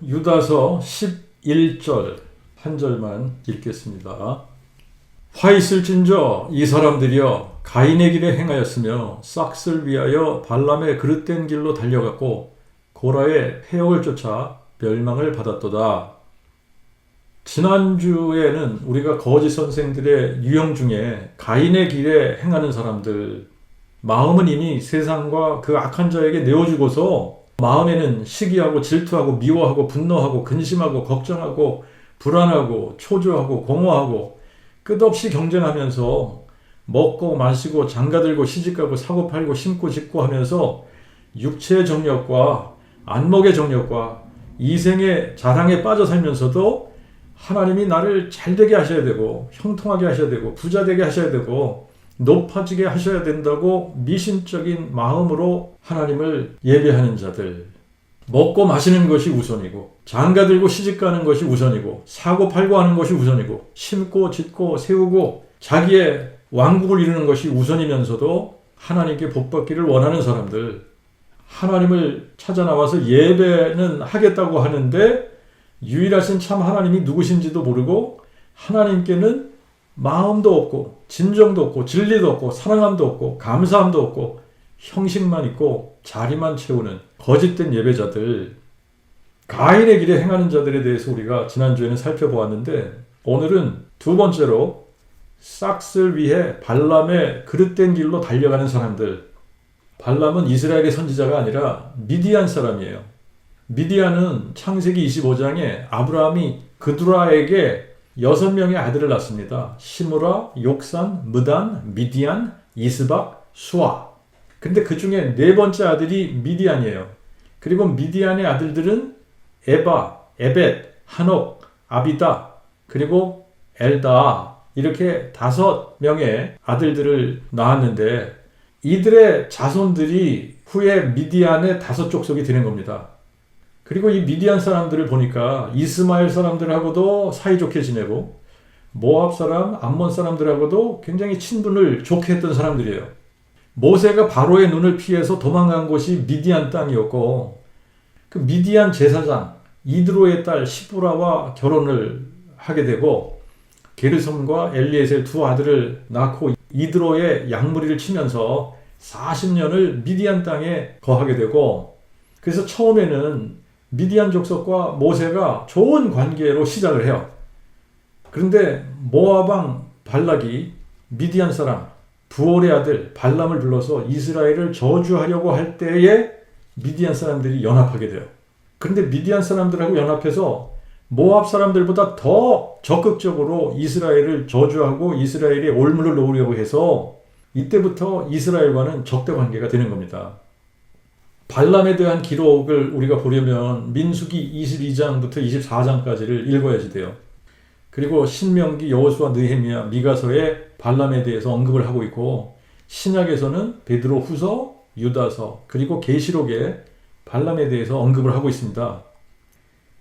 유다서 11절 한 절만 읽겠습니다. 화 있을진저 이 사람들이여 가인의 길에 행하였으며 싹을 위하여 발람의 그릇된 길로 달려갔고 고라의 폐역을 쫓아 멸망을 받았도다. 지난주에는 우리가 거짓 선생들의 유형 중에 가인의 길에 행하는 사람들, 마음은 이미 세상과 그 악한 자에게 내어주고서 마음에는 시기하고 질투하고 미워하고 분노하고 근심하고 걱정하고 불안하고 초조하고 공허하고 끝없이 경쟁하면서 먹고 마시고 장가들고 시집가고 사고 팔고 심고 짓고 하면서 육체의 정욕과 안목의 정욕과 이생의 자랑에 빠져 살면서도 하나님이 나를 잘되게 하셔야 되고 형통하게 하셔야 되고 부자되게 하셔야 되고 높아지게 하셔야 된다고 미신적인 마음으로 하나님을 예배하는 자들, 먹고 마시는 것이 우선이고 장가들고 시집가는 것이 우선이고 사고 팔고 하는 것이 우선이고 심고 짓고 세우고 자기의 왕국을 이루는 것이 우선이면서도 하나님께 복받기를 원하는 사람들, 하나님을 찾아 나와서 예배는 하겠다고 하는데 유일하신 참 하나님이 누구신지도 모르고 하나님께는 마음도 없고 진정도 없고 진리도 없고 사랑함도 없고 감사함도 없고 형식만 있고 자리만 채우는 거짓된 예배자들, 가인의 길에 행하는 자들에 대해서 우리가 지난주에는 살펴보았는데 오늘은 두 번째로 싹을 위해 발람의 그릇된 길로 달려가는 사람들. 발람은 이스라엘의 선지자가 아니라 미디안 사람이에요. 미디안은 창세기 25장에 아브라함이 그두라에게 6명의 아들을 낳습니다. 시므라, 욕산, 무단, 미디안, 이스박, 수아. 근데 그 중에 네 번째 아들이 미디안이에요. 그리고 미디안의 아들들은 에바, 에벳, 한옥, 아비다, 그리고 엘다, 이렇게 5명의 아들들을 낳았는데 이들의 자손들이 후에 미디안의 5족속이 되는 겁니다. 그리고 이 미디안 사람들을 보니까 이스마엘 사람들하고도 사이좋게 지내고 모압 사람, 암몬 사람들하고도 굉장히 친분을 좋게 했던 사람들이에요. 모세가 바로의 눈을 피해서 도망간 곳이 미디안 땅이었고 그 미디안 제사장 이드로의 딸 시브라와 결혼을 하게 되고 게르솜과 엘리에셀 두 아들을 낳고 이드로의 양무리를 치면서 40년을 미디안 땅에 거하게 되고 그래서 처음에는 미디안 족속과 모세가 좋은 관계로 시작을 해요. 그런데 모압 왕 발락이 미디안 사람 부올의 아들 발람을 불러서 이스라엘을 저주하려고 할 때에 미디안 사람들이 연합하게 돼요. 그런데 미디안 사람들하고 연합해서 모압 사람들보다 더 적극적으로 이스라엘을 저주하고 이스라엘에 올무를 놓으려고 해서 이때부터 이스라엘과는 적대 관계가 되는 겁니다. 발람에 대한 기록을 우리가 보려면 민수기 22장부터 24장까지를 읽어야지 돼요. 그리고 신명기, 여호수아, 느헤미야, 미가서에 발람에 대해서 언급을 하고 있고 신약에서는 베드로 후서, 유다서, 그리고 계시록에 발람에 대해서 언급을 하고 있습니다.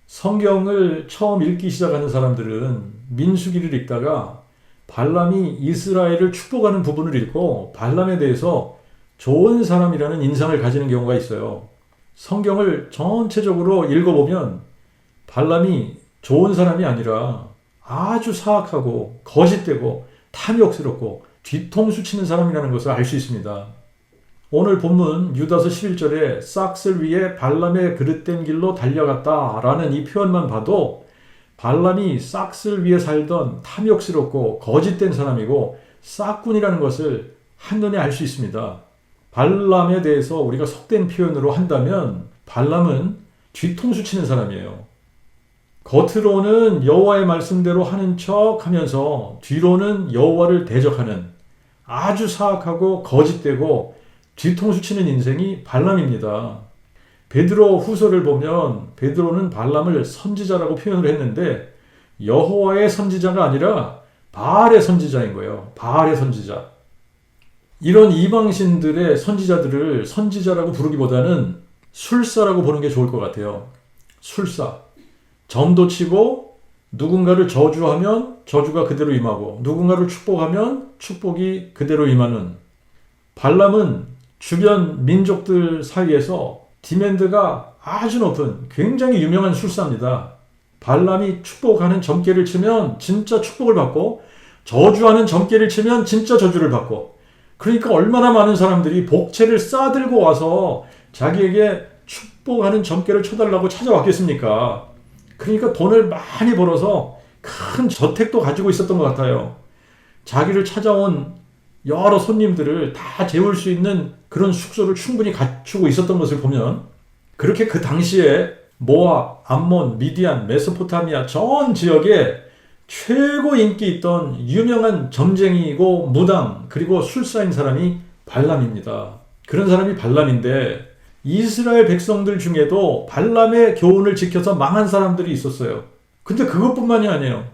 성경을 처음 읽기 시작하는 사람들은 민수기를 읽다가 발람이 이스라엘을 축복하는 부분을 읽고 발람에 대해서 좋은 사람이라는 인상을 가지는 경우가 있어요. 성경을 전체적으로 읽어보면 발람이 좋은 사람이 아니라 아주 사악하고 거짓되고 탐욕스럽고 뒤통수 치는 사람이라는 것을 알 수 있습니다. 오늘 본문 유다서 11절에 싹을 위해 발람의 그릇된 길로 달려갔다라는 이 표현만 봐도 발람이 싹을 위해 살던 탐욕스럽고 거짓된 사람이고 싹군이라는 것을 한눈에 알 수 있습니다. 발람에 대해서 우리가 속된 표현으로 한다면 발람은 뒤통수 치는 사람이에요. 겉으로는 여호와의 말씀대로 하는 척 하면서 뒤로는 여호와를 대적하는 아주 사악하고 거짓되고 뒤통수 치는 인생이 발람입니다. 베드로 후서를 보면 베드로는 발람을 선지자라고 표현을 했는데 여호와의 선지자가 아니라 바알의 선지자인 거예요. 바알의 선지자. 이런 이방신들의 선지자들을 선지자라고 부르기보다는 술사라고 보는 게 좋을 것 같아요. 술사. 점도 치고 누군가를 저주하면 저주가 그대로 임하고 누군가를 축복하면 축복이 그대로 임하는. 발람은 주변 민족들 사이에서 디맨드가 아주 높은 굉장히 유명한 술사입니다. 발람이 축복하는 점괘를 치면 진짜 축복을 받고 저주하는 점괘를 치면 진짜 저주를 받고, 그러니까 얼마나 많은 사람들이 복채를 싸들고 와서 자기에게 축복하는 점괘를 쳐달라고 찾아왔겠습니까? 그러니까 돈을 많이 벌어서 큰 저택도 가지고 있었던 것 같아요. 자기를 찾아온 여러 손님들을 다 재울 수 있는 그런 숙소를 충분히 갖추고 있었던 것을 보면, 그렇게 그 당시에 모압, 암몬, 미디안, 메소포타미아 전 지역에 최고 인기 있던 유명한 점쟁이이고 무당 그리고 술사인 사람이 발람입니다. 그런 사람이 발람인데 이스라엘 백성들 중에도 발람의 교훈을 지켜서 망한 사람들이 있었어요. 근데 그것뿐만이 아니에요.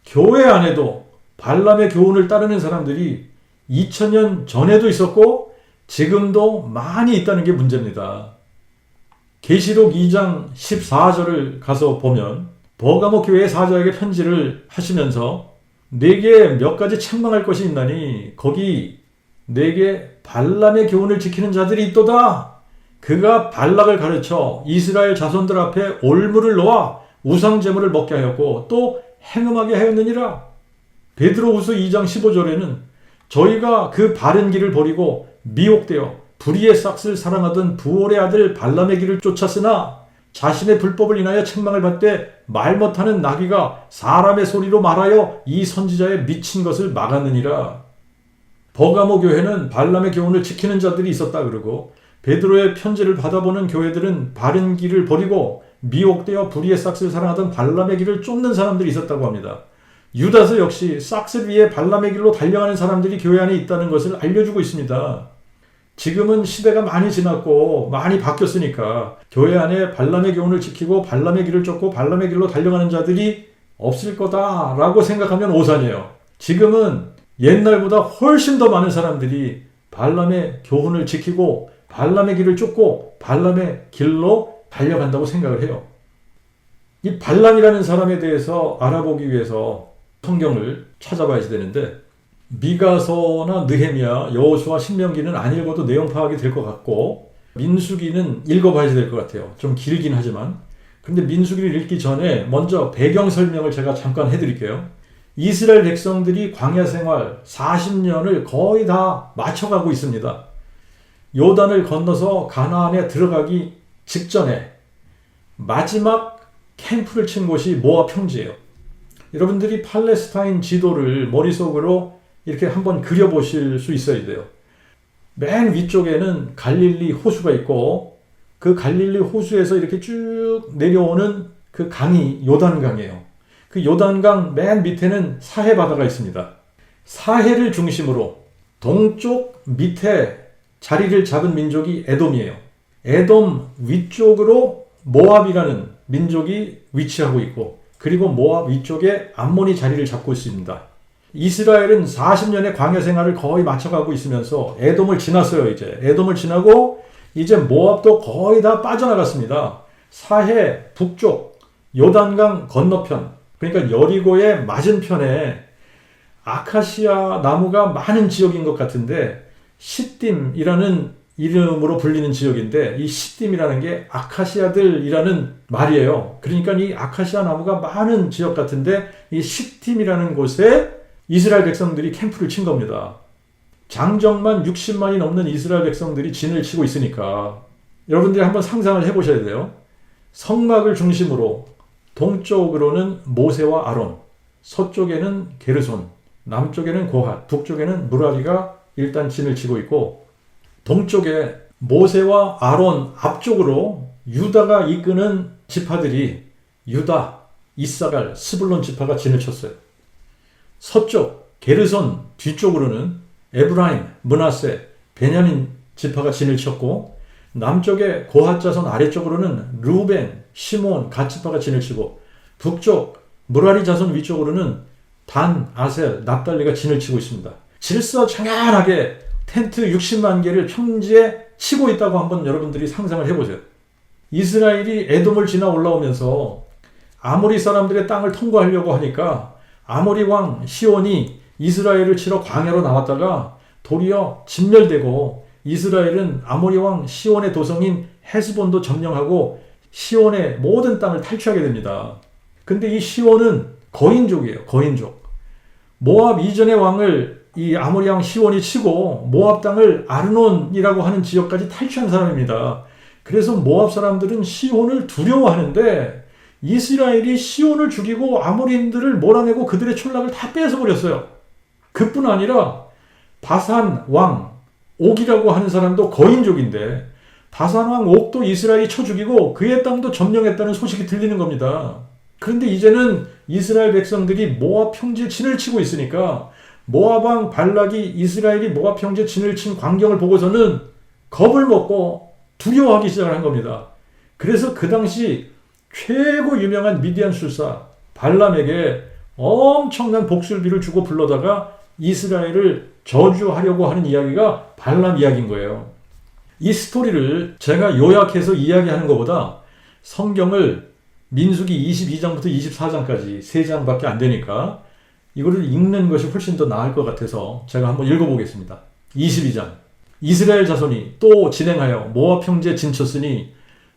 교회 안에도 발람의 교훈을 따르는 사람들이 2000년 전에도 있었고 지금도 많이 있다는 게 문제입니다. 계시록 2장 14절을 가서 보면 버가모 교회 사자에게 편지를 하시면서 내게 몇 가지 책망할 것이 있나니 거기 내게 발람의 교훈을 지키는 자들이 있도다. 그가 발락을 가르쳐 이스라엘 자손들 앞에 올무를 놓아 우상 제물을 먹게 하였고 또 행음하게 하였느니라. 베드로후서 2장 15절에는 저희가 그 바른 길을 버리고 미혹되어 불의의 싹을 사랑하던 부올의 아들 발람의 길을 쫓았으나 자신의 불법을 인하여 책망을 받되 말 못하는 나귀가 사람의 소리로 말하여 이 선지자의 미친 것을 막았느니라. 버가모 교회는 발람의 교훈을 지키는 자들이 있었다 그러고, 베드로의 편지를 받아보는 교회들은 바른 길을 버리고 미혹되어 불의의 싹을 사랑하던 발람의 길을 쫓는 사람들이 있었다고 합니다. 유다서 역시 싹을 위해 발람의 길로 달려가는 사람들이 교회 안에 있다는 것을 알려주고 있습니다. 지금은 시대가 많이 지났고 많이 바뀌었으니까 교회 안에 발람의 교훈을 지키고 발람의 길을 쫓고 발람의 길로 달려가는 자들이 없을 거다라고 생각하면 오산이에요. 지금은 옛날보다 훨씬 더 많은 사람들이 발람의 교훈을 지키고 발람의 길을 쫓고 발람의 길로 달려간다고 생각을 해요. 이 발람이라는 사람에 대해서 알아보기 위해서 성경을 찾아봐야 되는데, 미가서나 느헤미야, 여호수아, 신명기는 안 읽어도 내용 파악이 될 것 같고 민수기는 읽어봐야 될 것 같아요. 좀 길긴 하지만. 근데 민수기를 읽기 전에 먼저 배경 설명을 제가 잠깐 해드릴게요. 이스라엘 백성들이 광야 생활 40년을 거의 다 마쳐가고 있습니다. 요단을 건너서 가나안에 들어가기 직전에 마지막 캠프를 친 곳이 모압 평지예요. 여러분들이 팔레스타인 지도를 머릿속으로 이렇게 한번 그려보실 수 있어야 돼요. 맨 위쪽에는 갈릴리 호수가 있고 그 갈릴리 호수에서 이렇게 쭉 내려오는 그 강이 요단강이에요. 그 요단강 맨 밑에는 사해 바다가 있습니다. 사해를 중심으로 동쪽 밑에 자리를 잡은 민족이 에돔이에요. 에돔 위쪽으로 모압이라는 민족이 위치하고 있고, 그리고 모압 위쪽에 암몬이 자리를 잡고 있습니다. 이스라엘은 40년의 광야 생활을 거의 마쳐가고 있으면서 에돔을 지났어요. 이제 에돔을 지나고 이제 모압도 거의 다 빠져나갔습니다. 사해 북쪽 요단강 건너편, 그러니까 여리고의 맞은편에 아카시아 나무가 많은 지역인 것 같은데 시딤이라는 이름으로 불리는 지역인데, 이 시딤이라는 게 아카시아들이라는 말이에요. 그러니까 이 아카시아 나무가 많은 지역 같은데 이 시딤이라는 곳에 이스라엘 백성들이 캠프를 친 겁니다. 장정만 60만이 넘는 이스라엘 백성들이 진을 치고 있으니까 여러분들이 한번 상상을 해보셔야 돼요. 성막을 중심으로 동쪽으로는 모세와 아론, 서쪽에는 게르손, 남쪽에는 고핫, 북쪽에는 무라리가 일단 진을 치고 있고, 동쪽에 모세와 아론 앞쪽으로 유다가 이끄는 지파들이 유다, 이사갈, 스불론 지파가 진을 쳤어요. 서쪽 게르손 뒤쪽으로는 에브라임, 므낫세, 베냐민 지파가 진을 쳤고, 남쪽에 고핫 자손 아래쪽으로는 루벤, 시몬, 갓 지파가 진을 치고, 북쪽 무라리 자손 위쪽으로는 단, 아셀, 납달리가 진을 치고 있습니다. 질서정연하게 텐트 60만 개를 평지에 치고 있다고 한번 여러분들이 상상을 해보세요. 이스라엘이 에돔을 지나 올라오면서 아모리 사람들의 땅을 통과하려고 하니까 아모리 왕 시온이 이스라엘을 치러 광야로 나왔다가 도리어 진멸되고, 이스라엘은 아모리 왕 시온의 도성인 헤스본도 점령하고 시온의 모든 땅을 탈취하게 됩니다. 근데 이 시온은 거인족이에요. 거인족. 모압 이전의 왕을 이 아모리 왕 시온이 치고 모압 땅을 아르논이라고 하는 지역까지 탈취한 사람입니다. 그래서 모압 사람들은 시온을 두려워하는데 이스라엘이 시온을 죽이고 아모리인들을 몰아내고 그들의 촌락을 다 뺏어버렸어요. 그뿐 아니라 바산 왕 옥이라고 하는 사람도 거인족인데 바산 왕 옥도 이스라엘이 쳐 죽이고 그의 땅도 점령했다는 소식이 들리는 겁니다. 그런데 이제는 이스라엘 백성들이 모압 평지에 진을 치고 있으니까 모압 왕 발락이 이스라엘이 모압 평지에 진을 친 광경을 보고서는 겁을 먹고 두려워하기 시작한 겁니다. 그래서 그 당시 최고 유명한 미디안 술사 발람에게 엄청난 복술비를 주고 불러다가 이스라엘을 저주하려고 하는 이야기가 발람 이야기인 거예요. 이 스토리를 제가 요약해서 이야기하는 것보다 성경을 민수기 22장부터 24장까지 3장밖에 안 되니까 이거를 읽는 것이 훨씬 더 나을 것 같아서 제가 한번 읽어보겠습니다. 22장. 이스라엘 자손이 또 진행하여 모압 평지에 진쳤으니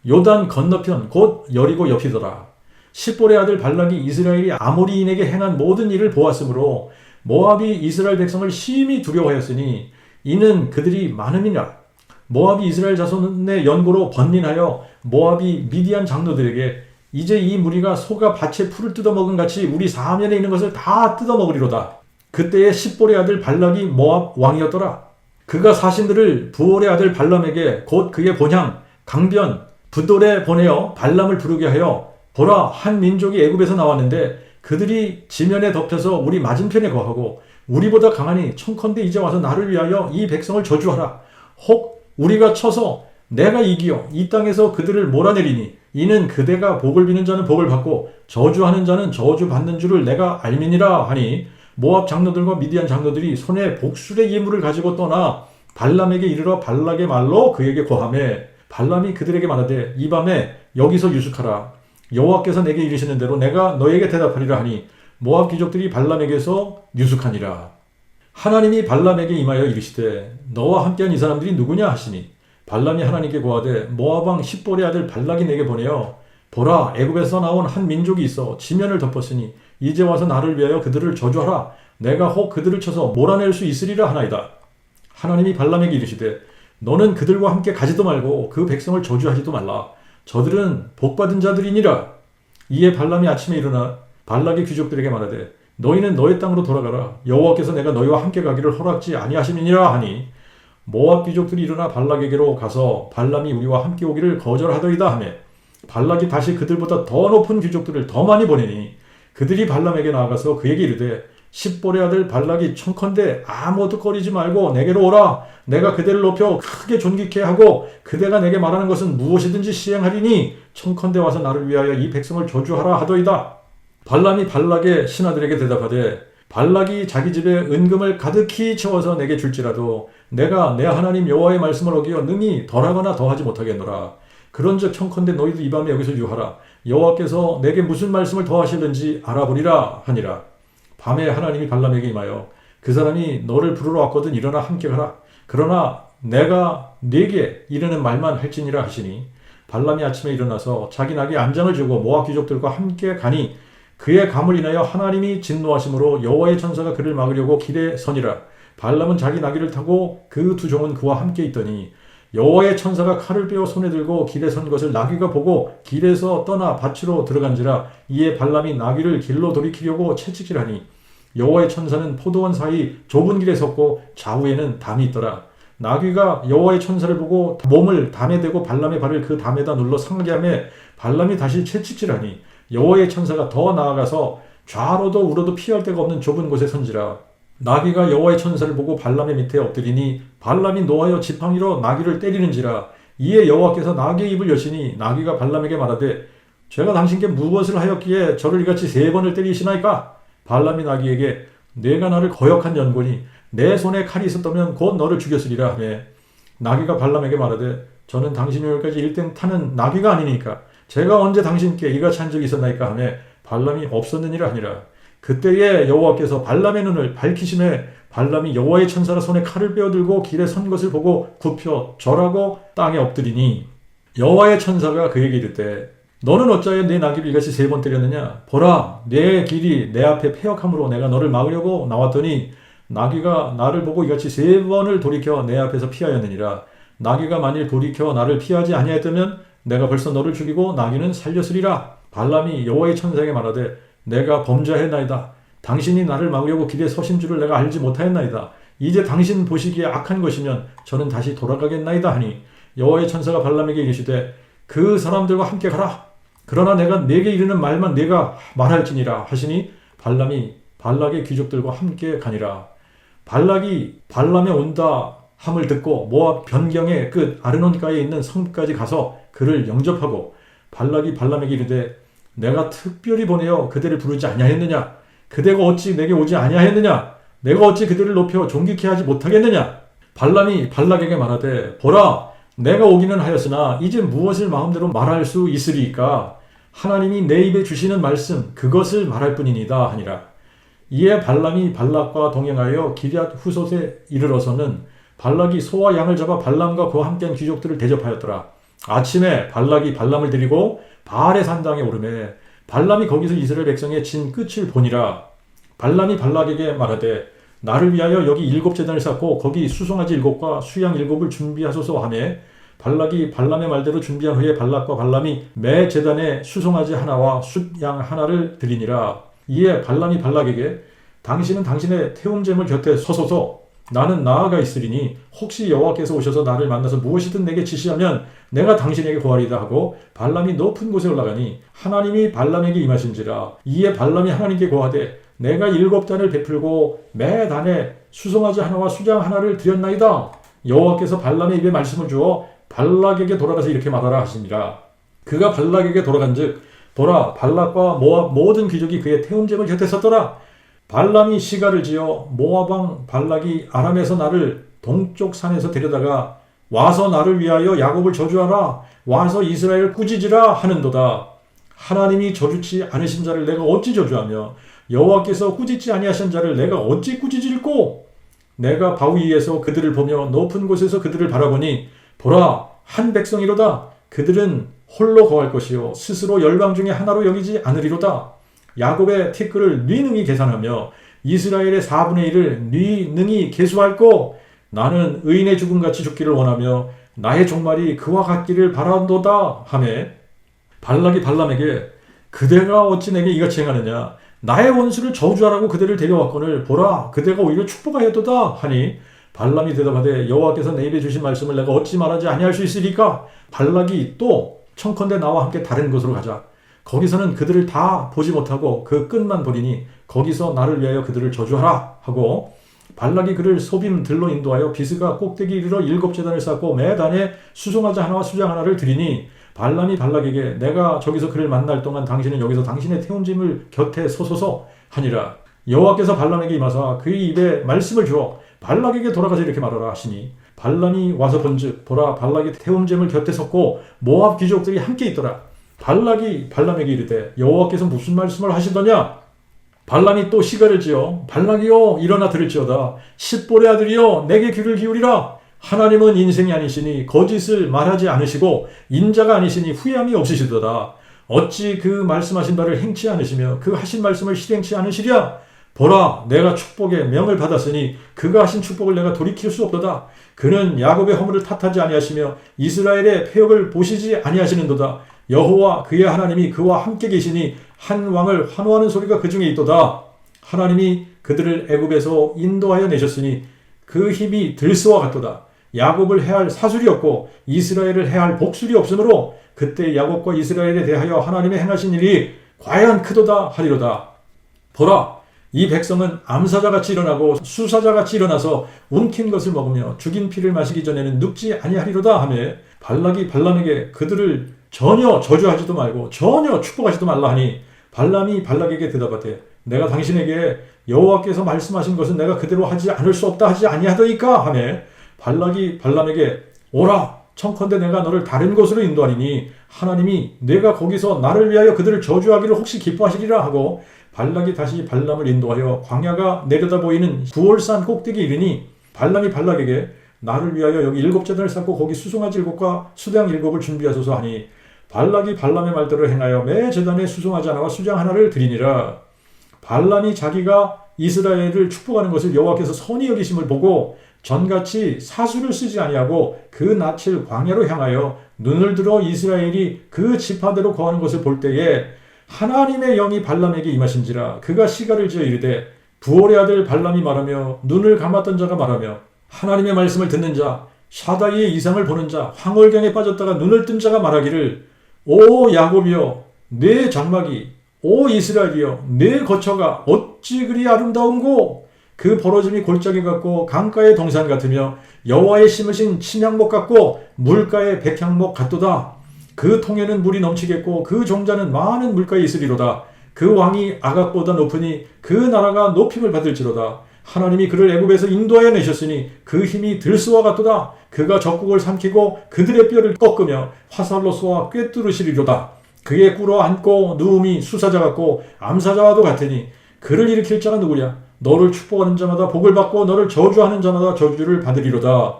요단 건너편 곧 여리고 옆이더라. 십볼의 아들 발락이 이스라엘이 아모리인에게 행한 모든 일을 보았으므로 모압이 이스라엘 백성을 심히 두려워하였으니 이는 그들이 많음이라. 모압이 이스라엘 자손의 연고로 번민하여 모압이 미디안 장로들에게 이제 이 무리가 소가 밭에 풀을 뜯어먹은 같이 우리 사면에 있는 것을 다 뜯어먹으리로다. 그때에 십볼의 아들 발락이 모압 왕이었더라. 그가 사신들을 부올의 아들 발람에게 곧 그의 본향 강변 붓돌에 보내어 발람을 부르게 하여 보라 한 민족이 애굽에서 나왔는데 그들이 지면에 덮여서 우리 맞은편에 거하고 우리보다 강하니 청컨대 이제 와서 나를 위하여 이 백성을 저주하라. 혹 우리가 쳐서 내가 이기어 이 땅에서 그들을 몰아내리니 이는 그대가 복을 비는 자는 복을 받고 저주하는 자는 저주받는 줄을 내가 알미니라 하니 모압 장로들과 미디안 장로들이 손에 복술의 예물을 가지고 떠나 발람에게 이르러 발락의 말로 그에게 고하매 발람이 그들에게 말하되 이 밤에 여기서 유숙하라. 여호와께서 내게 이르시는 대로 내가 너에게 대답하리라 하니 모압 귀족들이 발람에게서 유숙하니라. 하나님이 발람에게 임하여 이르시되 너와 함께한 이 사람들이 누구냐 하시니 발람이 하나님께 고하되 모압 왕 십볼의 아들 발락이 내게 보내어 보라 애굽에서 나온 한 민족이 있어 지면을 덮었으니 이제 와서 나를 위하여 그들을 저주하라. 내가 혹 그들을 쳐서 몰아낼 수 있으리라 하나이다. 하나님이 발람에게 이르시되 너는 그들과 함께 가지도 말고 그 백성을 저주하지도 말라. 저들은 복받은 자들이니라. 이에 발람이 아침에 일어나 발락의 귀족들에게 말하되 너희는 너의 땅으로 돌아가라. 여호와께서 내가 너희와 함께 가기를 허락지 아니하심이니라 하니 모압 귀족들이 일어나 발락에게로 가서 발람이 우리와 함께 오기를 거절하더이다 하며 발락이 다시 그들보다 더 높은 귀족들을 더 많이 보내니 그들이 발람에게 나아가서 그에게 이르되 십볼의 아들 발락이 청컨대 아무것도 꺼리지 말고 내게로 오라. 내가 그대를 높여 크게 존귀케 하고 그대가 내게 말하는 것은 무엇이든지 시행하리니 청컨대 와서 나를 위하여 이 백성을 저주하라 하더이다. 발람이 발락의 신하들에게 대답하되 발락이 자기 집에 은금을 가득히 채워서 내게 줄지라도 내가 내 하나님 여호와의 말씀을 어기어 능히 덜하거나 더하지 못하겠노라. 그런즉 청컨대 너희도 이 밤에 여기서 유하라. 여호와께서 내게 무슨 말씀을 더하실는지 알아보리라 하니라. 밤에 하나님이 발람에게 임하여 그 사람이 너를 부르러 왔거든 일어나 함께 가라. 그러나 내가 네게 이르는 말만 할지니라 하시니 발람이 아침에 일어나서 자기 낙에 안장을 주고 모압 귀족들과 함께 가니 그의 감을 인하여 하나님이 진노하심으로 여호와의 천사가 그를 막으려고 길에 서니라. 발람은 자기 나귀를 타고 그 두 종은 그와 함께 있더니 여호와의 천사가 칼을 빼어 손에 들고 길에 선 것을 나귀가 보고 길에서 떠나 밭으로 들어간지라. 이에 발람이 나귀를 길로 돌이키려고 채찍질하니 여호와의 천사는 포도원 사이 좁은 길에 섰고 좌우에는 담이 있더라. 나귀가 여호와의 천사를 보고 몸을 담에 대고 발람의 발을 그 담에다 눌러 상하게 하며 발람이 다시 채찍질하니 여호와의 천사가 더 나아가서 좌로도 우로도 피할 데가 없는 좁은 곳에 선지라. 나귀가 여호와의 천사를 보고 발람의 밑에 엎드리니 발람이 노하여 지팡이로 나귀를 때리는지라. 이에 여호와께서 나귀의 입을 여시니 나귀가 발람에게 말하되 제가 당신께 무엇을 하였기에 저를 이같이 3번을 때리시나이까? 발람이 나귀에게 내가 나를 거역한 연고니 내 손에 칼이 있었다면 곧 너를 죽였으리라 하며 나귀가 발람에게 말하되 저는 당신이 여기까지 일등 타는 나귀가 아니니까 제가 언제 당신께 이같이 한 적이 있었나이까 하며 발람이 없었느니라 하니라. 그때에 여호와께서 발람의 눈을 밝히심에 발람이 여호와의 천사가 손에 칼을 빼어들고 길에 선 것을 보고 굽혀 절하고 땅에 엎드리니 여호와의 천사가 그에게 이르되 너는 어찌하여 내 나귀를 이같이 3번 때렸느냐? 보라, 내 길이 내 앞에 패역함으로 내가 너를 막으려고 나왔더니 나귀가 나를 보고 이같이 3번을 돌이켜 내 앞에서 피하였느니라. 나귀가 만일 돌이켜 나를 피하지 아니하였다면 내가 벌써 너를 죽이고 나귀는 살렸으리라. 발람이 여호와의 천사에게 말하되 내가 범죄하였나이다. 당신이 나를 막으려고 길에 서신 줄을 내가 알지 못하였나이다. 이제 당신 보시기에 악한 것이면 저는 다시 돌아가겠나이다 하니 여호와의 천사가 발람에게 이르시되 그 사람들과 함께 가라. 그러나 내가 네게 이르는 말만 네가 말할지니라 하시니 발람이 발락의 귀족들과 함께 가니라. 발락이 발람에 온다 함을 듣고 모압 변경의 끝 아르논가에 있는 성까지 가서 그를 영접하고 발락이 발람에게 이르되 내가 특별히 보내어 그대를 부르지 아니하였느냐? 그대가 어찌 내게 오지 아니하였느냐? 내가 어찌 그들을 높여 존귀케 하지 못하겠느냐? 발람이 발락에게 말하되 보라, 내가 오기는 하였으나 이제 무엇을 마음대로 말할 수 있으리이까? 하나님이 내 입에 주시는 말씀 그것을 말할 뿐이니다 하니라. 이에 발람이 발락과 동행하여 기럇 후솥에 이르러서는 발락이 소와 양을 잡아 발람과 그와 함께한 귀족들을 대접하였더라. 아침에 발락이 발람을 데리고 바알의 산당에 오르매 발람이 거기서 이스라엘 백성의 진 끝을 보니라. 발람이 발락에게 말하되 나를 위하여 여기 7제단을 쌓고 거기 수송아지 7과 수양 7을 준비하소서 하매 발락이 발람의 말대로 준비한 후에 발락과 발람이 매 제단에 수송아지 하나와 숫양 하나를 드리니라. 이에 발람이 발락에게 당신은 당신의 태움제물 곁에 서소서. 나는 나아가 있으리니 혹시 여호와께서 오셔서 나를 만나서 무엇이든 내게 지시하면 내가 당신에게 고하리다 하고 발람이 높은 곳에 올라가니 하나님이 발람에게 임하신지라. 이에 발람이 하나님께 고하되 내가 7단을 베풀고 매 단에 수송아지 하나와 수장 하나를 드렸나이다. 여호와께서 발람의 입에 말씀을 주어 발락에게 돌아가서 이렇게 말하라 하시니라. 그가 발락에게 돌아간즉 보라, 발락과 모압 모든 귀족이 그의 태움제물 곁에 섰더라. 발람이 시가를 지어 모압 왕 발락이 아람에서 나를 동쪽 산에서 데려다가 와서 나를 위하여 야곱을 저주하라. 와서 이스라엘을 꾸짖으라 하는도다. 하나님이 저주치 않으신 자를 내가 어찌 저주하며 여호와께서 꾸짖지 아니하신 자를 내가 어찌 꾸짖을꼬? 내가 바위 위에서 그들을 보며 높은 곳에서 그들을 바라보니 보라, 한 백성이로다. 그들은 홀로 거할 것이요 스스로 열방 중에 하나로 여기지 않으리로다. 야곱의 티끌을 네 능히 계산하며 이스라엘의 4분의 1을 네 능히 계수할꼬. 나는 의인의 죽음같이 죽기를 원하며 나의 종말이 그와 같기를 바란도다 하매 발락이 발람에게 그대가 어찌 내게 이같이 행하느냐? 나의 원수를 저주하라고 그대를 데려왔거늘 보라, 그대가 오히려 축복하였도다 하니 발람이 대답하되 여호와께서 내 입에 주신 말씀을 내가 어찌 말하지 아니할 수 있으리까? 발락이 또 청컨대 나와 함께 다른 곳으로 가자. 거기서는 그들을 다 보지 못하고 그 끝만 보리니 거기서 나를 위하여 그들을 저주하라 하고 발락이 그를 소빔 들로 인도하여 비스가 꼭대기 이르러 7제단을 쌓고 매 단에 수송아지 하나와 수장 하나를 드리니 발람이 발락에게 내가 저기서 그를 만날 동안 당신은 여기서 당신의 태움짐을 곁에 서소서 하니라. 여호와께서 발람에게 임하사 그의 입에 말씀을 주어 발락에게 돌아가서 이렇게 말하라 하시니 발람이 와서 본즉 보라, 발락이 태움짐을 곁에 섰고 모압 귀족들이 함께 있더라. 발락이 발람에게 이르되 여호와께서 무슨 말씀을 하시더냐? 발람이 또 시가를 지어 발락이여 일어나 들을지어다. 십볼의 아들이여 내게 귀를 기울이라. 하나님은 인생이 아니시니 거짓을 말하지 않으시고 인자가 아니시니 후회함이 없으시도다. 어찌 그 말씀하신 바를 행치 않으시며 그 하신 말씀을 실행치 않으시랴? 보라, 내가 축복의 명을 받았으니 그가 하신 축복을 내가 돌이킬 수 없도다. 그는 야곱의 허물을 탓하지 아니하시며 이스라엘의 패역을 보시지 아니하시는도다. 여호와 그의 하나님이 그와 함께 계시니 한 왕을 환호하는 소리가 그 중에 있도다. 하나님이 그들을 애굽에서 인도하여 내셨으니 그 힘이 들소와 같도다. 야곱을 해할 사술이 없고 이스라엘을 해할 복술이 없으므로 그때 야곱과 이스라엘에 대하여 하나님의 행하신 일이 과연 크도다 하리로다. 보라, 이 백성은 암사자같이 일어나고 수사자같이 일어나서 움킨 것을 먹으며 죽인 피를 마시기 전에는 눕지 아니하리로다 하며 발락이 발람에게 그들을 전혀 저주하지도 말고 전혀 축복하지도 말라 하니 발람이 발락에게 대답하되 내가 당신에게 여호와께서 말씀하신 것은 내가 그대로 하지 않을 수 없다 하지 아니하더이까 하며 발락이 발람에게 오라, 청컨대 내가 너를 다른 곳으로 인도하리니 하나님이 내가 거기서 나를 위하여 그들을 저주하기를 혹시 기뻐하시리라 하고 발락이 다시 발람을 인도하여 광야가 내려다 보이는 구월산 꼭대기에 이르니 발람이 발락에게 나를 위하여 여기 7제단을 쌓고 거기 수송아지 7과 수장 7을 준비하소서 하니 발락이 발람의 말대로 행하여 매 제단에 수송아지 하나와 수장 하나를 드리니라. 발람이 자기가 이스라엘을 축복하는 것을 여호와께서 선히 여기심을 보고 전같이 사수를 쓰지 아니하고 그 낯을 광야로 향하여 눈을 들어 이스라엘이 그 지파대로 거하는 것을 볼 때에 하나님의 영이 발람에게 임하신지라. 그가 시가를 지어 이르되 부올의 아들 발람이 말하며 눈을 감았던 자가 말하며 하나님의 말씀을 듣는 자 샤다이의 이상을 보는 자 황홀경에 빠졌다가 눈을 뜬 자가 말하기를 오 야곱이여 내 장막이 오 이스라엘이여 내 거처가 어찌 그리 아름다운고 그 벌어짐이 골짜기 같고 강가의 동산 같으며 여호와의 심으신 침향목 같고 물가의 백향목 같도다. 그 통에는 물이 넘치겠고 그 종자는 많은 물가에 있으리로다. 그 왕이 아각보다 높으니 그 나라가 높임을 받을지로다. 하나님이 그를 애굽에서 인도하여 내셨으니 그 힘이 들소와 같도다. 그가 적국을 삼키고 그들의 뼈를 꺾으며 화살로 쏘아 꿰뚫으시리로다. 그의 꿇어 앉고 누움이 수사자 같고 암사자와도 같으니 그를 일으킬 자가 누구냐? 너를 축복하는 자마다 복을 받고 너를 저주하는 자마다 저주를 받으리로다.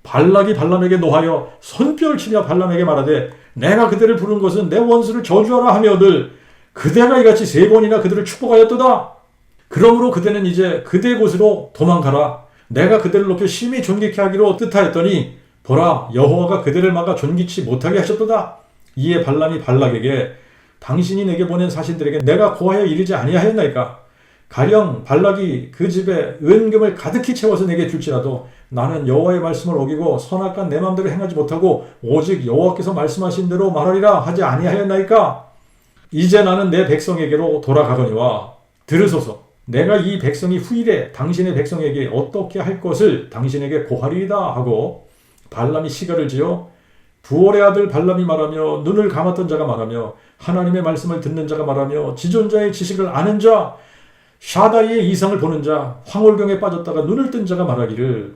발락이 발람에게 노하여 손뼉을 치며 발람에게 말하되 내가 그대를 부른 것은 내 원수를 저주하라 하며들 그대가 이같이 3번이나 그들을 축복하였도다. 그러므로 그대는 이제 그대 곳으로 도망가라. 내가 그대를 높여 심히 존귀케 하기로 뜻하였더니 보라 여호와가 그대를 막아 존귀치 못하게 하셨도다. 이에 발람이 발락에게 당신이 내게 보낸 사신들에게 내가 고하여 이르지 아니하였나이까? 가령 발락이 그 집에 은금을 가득히 채워서 내게 줄지라도 나는 여호와의 말씀을 어기고 선악간 내 맘대로 행하지 못하고 오직 여호와께서 말씀하신 대로 말하리라 하지 아니하였나이까? 이제 나는 내 백성에게로 돌아가거니와 들으소서. 내가 이 백성이 후일에 당신의 백성에게 어떻게 할 것을 당신에게 고하리이다 하고 발람이 시가를 지어 부올의 아들 발람이 말하며 눈을 감았던 자가 말하며 하나님의 말씀을 듣는 자가 말하며 지존자의 지식을 아는 자 샤다이의 이상을 보는 자 황홀경에 빠졌다가 눈을 뜬 자가 말하기를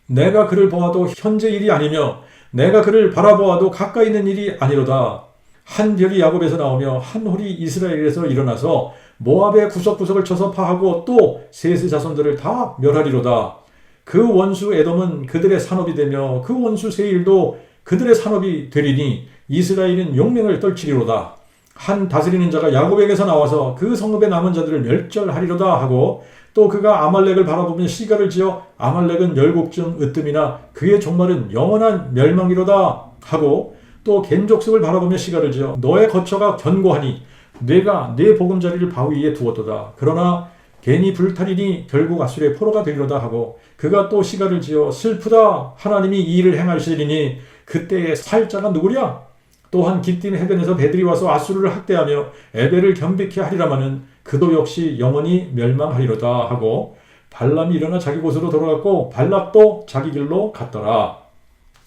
내가 그를 보아도 현재 일이 아니며 내가 그를 바라보아도 가까이 있는 일이 아니로다. 한 별이 야곱에서 나오며 한 홀이 이스라엘에서 일어나서 모압의 구석구석을 쳐서 파하고 또 셋의 자손들을 다 멸하리로다. 그 원수 에돔은 그들의 산업이 되며 그 원수 세일도 그들의 산업이 되리니 이스라엘은 용맹을 떨치리로다. 한 다스리는 자가 야곱에게서 나와서 그 성읍의 남은 자들을 멸절하리로다 하고 또 그가 아말렉을 바라보며 시가를 지어 아말렉은 열국중 으뜸이나 그의 종말은 영원한 멸망이로다 하고 또 겐족속을 바라보며 시가를 지어 너의 거처가 견고하니 내가 내 보금자리를 바위 위에 두었도다. 그러나 괜히 불탈이니 결국 아수르의 포로가 되리로다 하고 그가 또 시가를 지어 슬프다 하나님이 이 일을 행하시리니 그때의 살자가 누구랴? 또한 기띔 해변에서 배들이 와서 아수르를 학대하며 에벨을 겸비케 하리라마는 그도 역시 영원히 멸망하리로다 하고 발람이 일어나 자기 곳으로 돌아갔고 발락도 자기 길로 갔더라.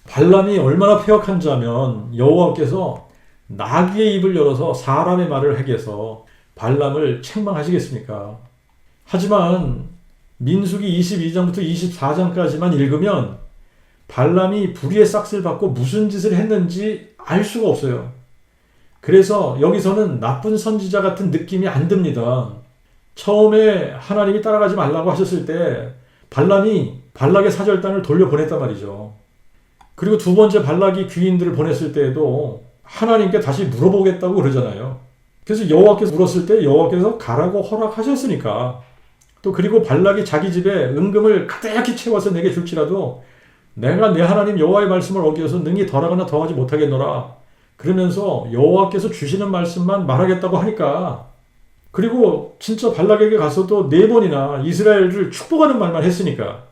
발람이 얼마나 폐역한지 하면 여호와께서 나귀의 입을 열어서 사람의 말을 하게 해서 발람을 책망하시겠습니까? 하지만 민수기 22장부터 24장까지만 읽으면 발람이 불의의 싹을 받고 무슨 짓을 했는지 알 수가 없어요. 그래서 여기서는 나쁜 선지자 같은 느낌이 안 듭니다. 처음에 하나님이 따라가지 말라고 하셨을 때 발람이 발락의 사절단을 돌려보냈단 말이죠. 그리고 두 번째 발락이 귀인들을 보냈을 때에도 하나님께 다시 물어보겠다고 그러잖아요. 그래서 여호와께서 물었을 때 여호와께서 가라고 허락하셨으니까 또 그리고 발락이 자기 집에 은금을 가득히 채워서 내게 줄지라도 내가 내 하나님 여호와의 말씀을 어기어서 능히 덜하거나 더하지 못하겠노라. 그러면서 여호와께서 주시는 말씀만 말하겠다고 하니까 그리고 진짜 발락에게 가서도 4번이나 이스라엘을 축복하는 말만 했으니까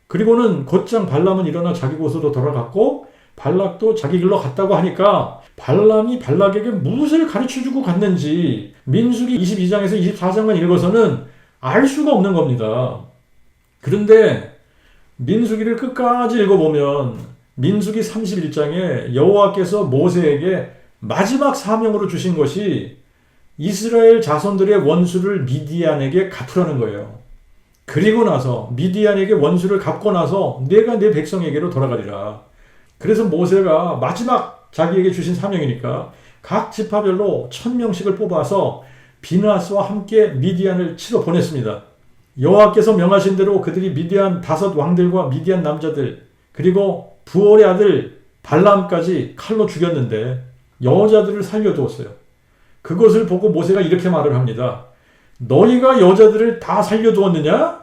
그리고는 곧장 발람은 일어나 자기 곳으로 돌아갔고 발락도 자기 길로 갔다고 하니까 발람이 발락에게 무엇을 가르쳐주고 갔는지 민수기 22장에서 24장만 읽어서는 알 수가 없는 겁니다. 그런데 민수기를 끝까지 읽어보면 민수기 31장에 여호와께서 모세에게 마지막 사명으로 주신 것이 이스라엘 자손들의 원수를 미디안에게 갚으라는 거예요. 그리고 나서 미디안에게 원수를 갚고 나서 내가 내 백성에게로 돌아가리라. 그래서 모세가 마지막 자기에게 주신 사명이니까 각 지파별로 1000명씩을 뽑아서 비느하스와 함께 미디안을 치러 보냈습니다. 여호와께서 명하신 대로 그들이 미디안 5 왕들과 미디안 남자들 그리고 부올의 아들 발람까지 칼로 죽였는데 여자들을 살려두었어요. 그것을 보고 모세가 이렇게 말을 합니다. 너희가 여자들을 다 살려두었느냐?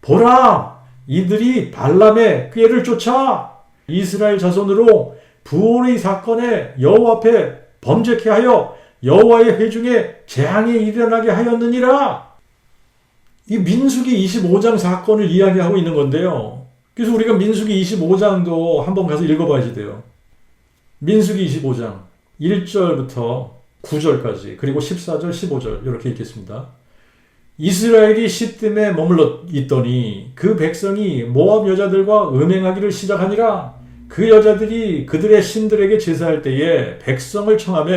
보라! 이들이 발람의 꾀를 쫓아 이스라엘 자손으로 부올의 사건에 여호와 앞에 범죄케 하여 여호와의 회중에 재앙이 일어나게 하였느니라. 이 민수기 25장 사건을 이야기하고 있는 건데요. 그래서 우리가 민수기 25장도 한번 가서 읽어봐야 돼요. 민수기 25장 1절부터 9절까지 그리고 14절 15절 이렇게 읽겠습니다. 이스라엘이 시딤에 머물러 있더니 그 백성이 모압 여자들과 음행하기를 시작하니라. 그 여자들이 그들의 신들에게 제사할 때에 백성을 청하며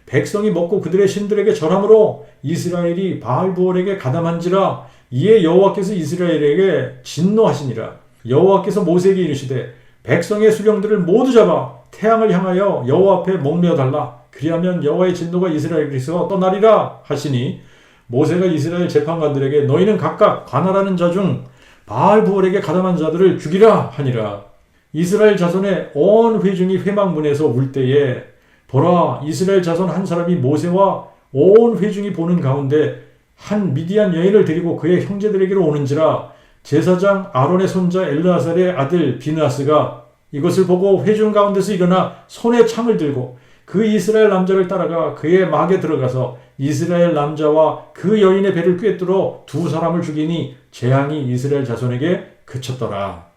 백성이 먹고 그들의 신들에게 절함으로 이스라엘이 바알부올에게 가담한지라. 이에 여호와께서 이스라엘에게 진노하시니라. 여호와께서 모세에게 이르시되 백성의 수령들을 모두 잡아 태양을 향하여 여호와 앞에 목매어 달라. 그리하면 여호와의 진노가 이스라엘에서 떠나리라 하시니 모세가 이스라엘 재판관들에게 너희는 각각 관할하는 자 중 바알부올에게 가담한 자들을 죽이라 하니라. 이스라엘 자손의 온 회중이 회막문에서 울 때에 보라, 이스라엘 자손 한 사람이 모세와 온 회중이 보는 가운데 한 미디안 여인을 데리고 그의 형제들에게로 오는지라. 제사장 아론의 손자 엘르아살의 아들 비느하스가 이것을 보고 회중 가운데서 일어나 손에 창을 들고 그 이스라엘 남자를 따라가 그의 막에 들어가서 이스라엘 남자와 그 여인의 배를 꿰뚫어 두 사람을 죽이니 재앙이 이스라엘 자손에게 그쳤더라.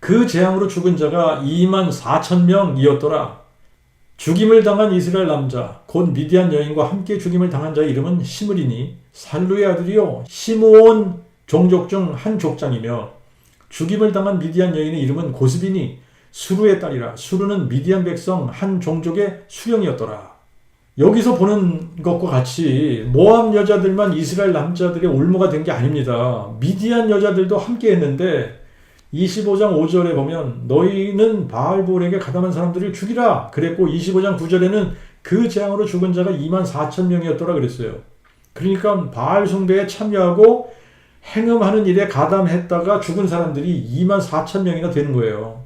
그 재앙으로 죽은 자가 24,000명이었더라. 죽임을 당한 이스라엘 남자 곧 미디안 여인과 함께 죽임을 당한 자의 이름은 시므리니 살루의 아들이요 시므온 종족 중 한 족장이며 죽임을 당한 미디안 여인의 이름은 고스비니 수루의 딸이라. 수루는 미디안 백성 한 종족의 수령이었더라. 여기서 보는 것과 같이 모압 여자들만 이스라엘 남자들의 올무가 된 게 아닙니다. 미디안 여자들도 함께 했는데 25장 5절에 보면 너희는 바알부올에게 가담한 사람들을 죽이라 그랬고 25장 9절에는 그 재앙으로 죽은 자가 24,000명이었더라 그랬어요. 그러니까 바알 숭배에 참여하고 행음하는 일에 가담했다가 죽은 사람들이 24,000명이나 되는 거예요.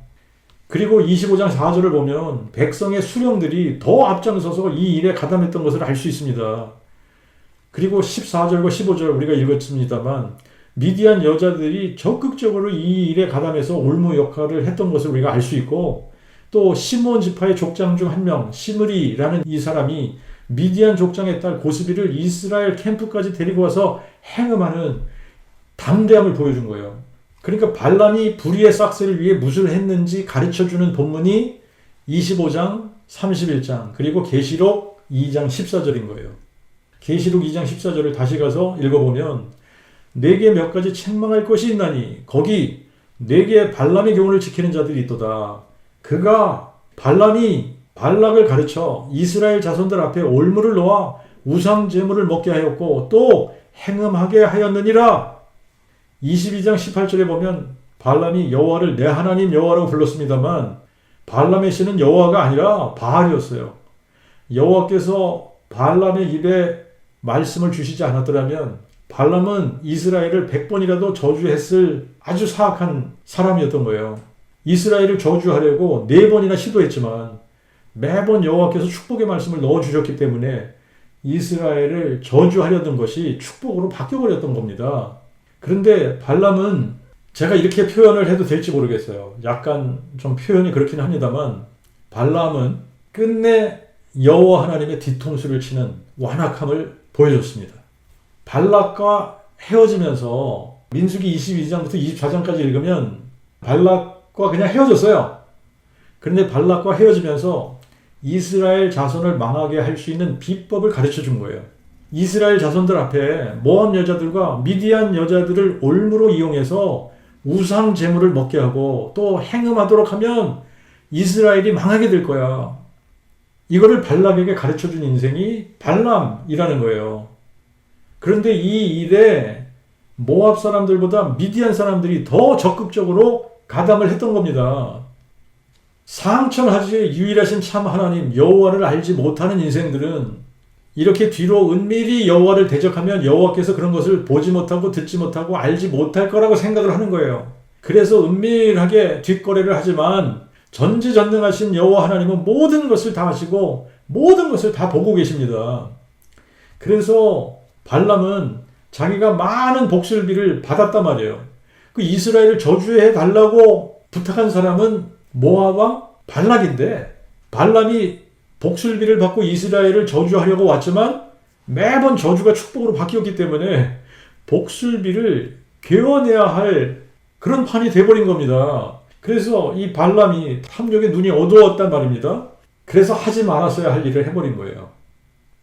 그리고 25장 4절을 보면 백성의 수령들이 더 앞장서서 이 일에 가담했던 것을 알 수 있습니다. 그리고 14절과 15절 우리가 읽었습니다만 미디안 여자들이 적극적으로 이 일에 가담해서 올무 역할을 했던 것을 우리가 알 수 있고 또 시므온 지파의 족장 중 한 명 시므리라는 이 사람이 미디안 족장의 딸 고스비를 이스라엘 캠프까지 데리고 와서 행음하는 담대함을 보여준 거예요. 그러니까 발람이 불의의 싹스를 위해 무엇을 했는지 가르쳐주는 본문이 25장 31장 그리고 계시록 2장 14절인 거예요. 계시록 2장 14절을 다시 가서 읽어보면 내게 몇 가지 책망할 것이 있나니 거기 내게 발람의 교훈을 지키는 자들이 있도다. 그가 발람이 발락을 가르쳐 이스라엘 자손들 앞에 올무를 놓아 우상 제물을 먹게 하였고 또 행음하게 하였느니라. 22장 18절에 보면 발람이 여호와를 내 하나님 여호와라고 불렀습니다만 발람의 신은 여호와가 아니라 바알이었어요. 여호와께서 발람의 입에 말씀을 주시지 않았더라면 발람은 이스라엘을 100번이라도 저주했을 아주 사악한 사람이었던 거예요. 이스라엘을 저주하려고 4번이나 시도했지만 매번 여호와께서 축복의 말씀을 넣어주셨기 때문에 이스라엘을 저주하려던 것이 축복으로 바뀌어버렸던 겁니다. 그런데 발람은 제가 이렇게 표현을 해도 될지 모르겠어요. 약간 좀 표현이 그렇긴 합니다만 발람은 끝내 여호와 하나님의 뒤통수를 치는 완악함을 보여줬습니다. 발락과 헤어지면서 민수기 22장부터 24장까지 읽으면 발락과 그냥 헤어졌어요. 그런데 발락과 헤어지면서 이스라엘 자손을 망하게 할 수 있는 비법을 가르쳐 준 거예요. 이스라엘 자손들 앞에 모압 여자들과 미디안 여자들을 올무로 이용해서 우상 제물을 먹게 하고 또 행음하도록 하면 이스라엘이 망하게 될 거야. 이거를 발락에게 가르쳐 준 인생이 발람이라는 거예요. 그런데 이 일에 모압 사람들보다 미디안 사람들이 더 적극적으로 가담을 했던 겁니다. 상천하지의 유일하신 참 하나님 여호와를 알지 못하는 인생들은 이렇게 뒤로 은밀히 여호와를 대적하면 여호와께서 그런 것을 보지 못하고 듣지 못하고 알지 못할 거라고 생각을 하는 거예요. 그래서 은밀하게 뒷거래를 하지만 전지전능하신 여호와 하나님은 모든 것을 다 아시고 모든 것을 다 보고 계십니다. 그래서 발람은 자기가 많은 복술비를 받았단 말이에요. 그 이스라엘을 저주해 달라고 부탁한 사람은 모압 왕 발락인데, 발람이 복술비를 받고 이스라엘을 저주하려고 왔지만 매번 저주가 축복으로 바뀌었기 때문에 복술비를 괴워내야 할 그런 판이 돼버린 겁니다. 그래서 이 발람이 탐욕의 눈이 어두웠단 말입니다. 그래서 하지 말았어야 할 일을 해버린 거예요.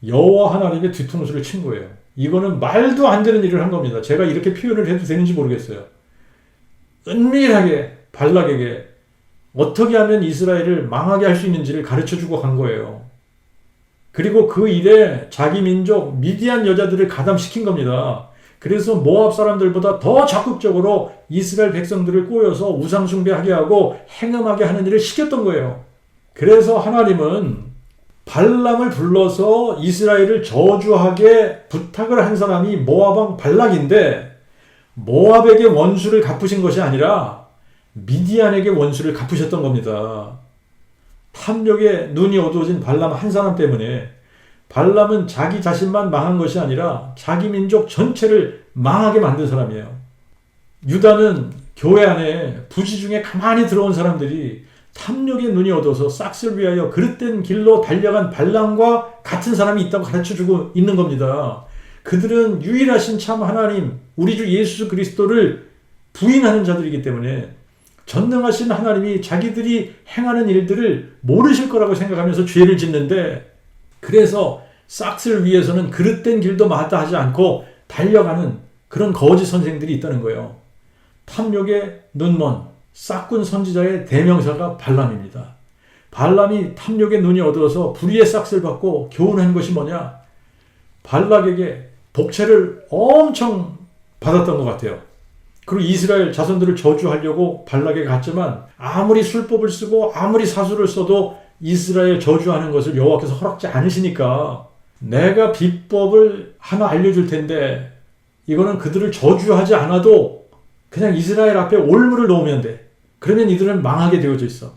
여호와 하나님의 뒤통수를 친 거예요. 이거는 말도 안 되는 일을 한 겁니다. 제가 이렇게 표현을 해도 되는지 모르겠어요. 은밀하게 발락에게 어떻게 하면 이스라엘을 망하게 할 수 있는지를 가르쳐주고 간 거예요. 그리고 그 일에 자기 민족 미디안 여자들을 가담시킨 겁니다. 그래서 모압 사람들보다 더 적극적으로 이스라엘 백성들을 꼬여서 우상숭배하게 하고 행음하게 하는 일을 시켰던 거예요. 그래서 하나님은 발람을 불러서 이스라엘을 저주하게 부탁을 한 사람이 모압 왕 발락인데, 모압에게 원수를 갚으신 것이 아니라 미디안에게 원수를 갚으셨던 겁니다. 탐욕에 눈이 어두워진 발람 한 사람 때문에 발람은 자기 자신만 망한 것이 아니라 자기 민족 전체를 망하게 만든 사람이에요. 유다는 교회 안에 부지 중에 가만히 들어온 사람들이 탐욕의 눈이 어두워서 싹쓸 위하여 그릇된 길로 달려간 발람과 같은 사람이 있다고 가르쳐주고 있는 겁니다. 그들은 유일하신 참 하나님, 우리 주 예수 그리스도를 부인하는 자들이기 때문에 전능하신 하나님이 자기들이 행하는 일들을 모르실 거라고 생각하면서 죄를 짓는데, 그래서 싹쓸 위해서는 그릇된 길도 마다하지 않고 달려가는 그런 거짓 선생들이 있다는 거예요. 탐욕의 눈먼 싹군 선지자의 대명사가 발람입니다. 발람이 탐욕의 눈이 어두워서 불의의 싹쓸 받고 교훈한 것이 뭐냐? 발락에게 복채를 엄청 받았던 것 같아요. 그리고 이스라엘 자손들을 저주하려고 발락에 갔지만 아무리 술법을 쓰고 아무리 사수를 써도 이스라엘 저주하는 것을 여호와께서 허락지 않으시니까, 내가 비법을 하나 알려줄 텐데 이거는 그들을 저주하지 않아도 그냥 이스라엘 앞에 올무를 놓으면 돼. 그러면 이들은 망하게 되어져 있어.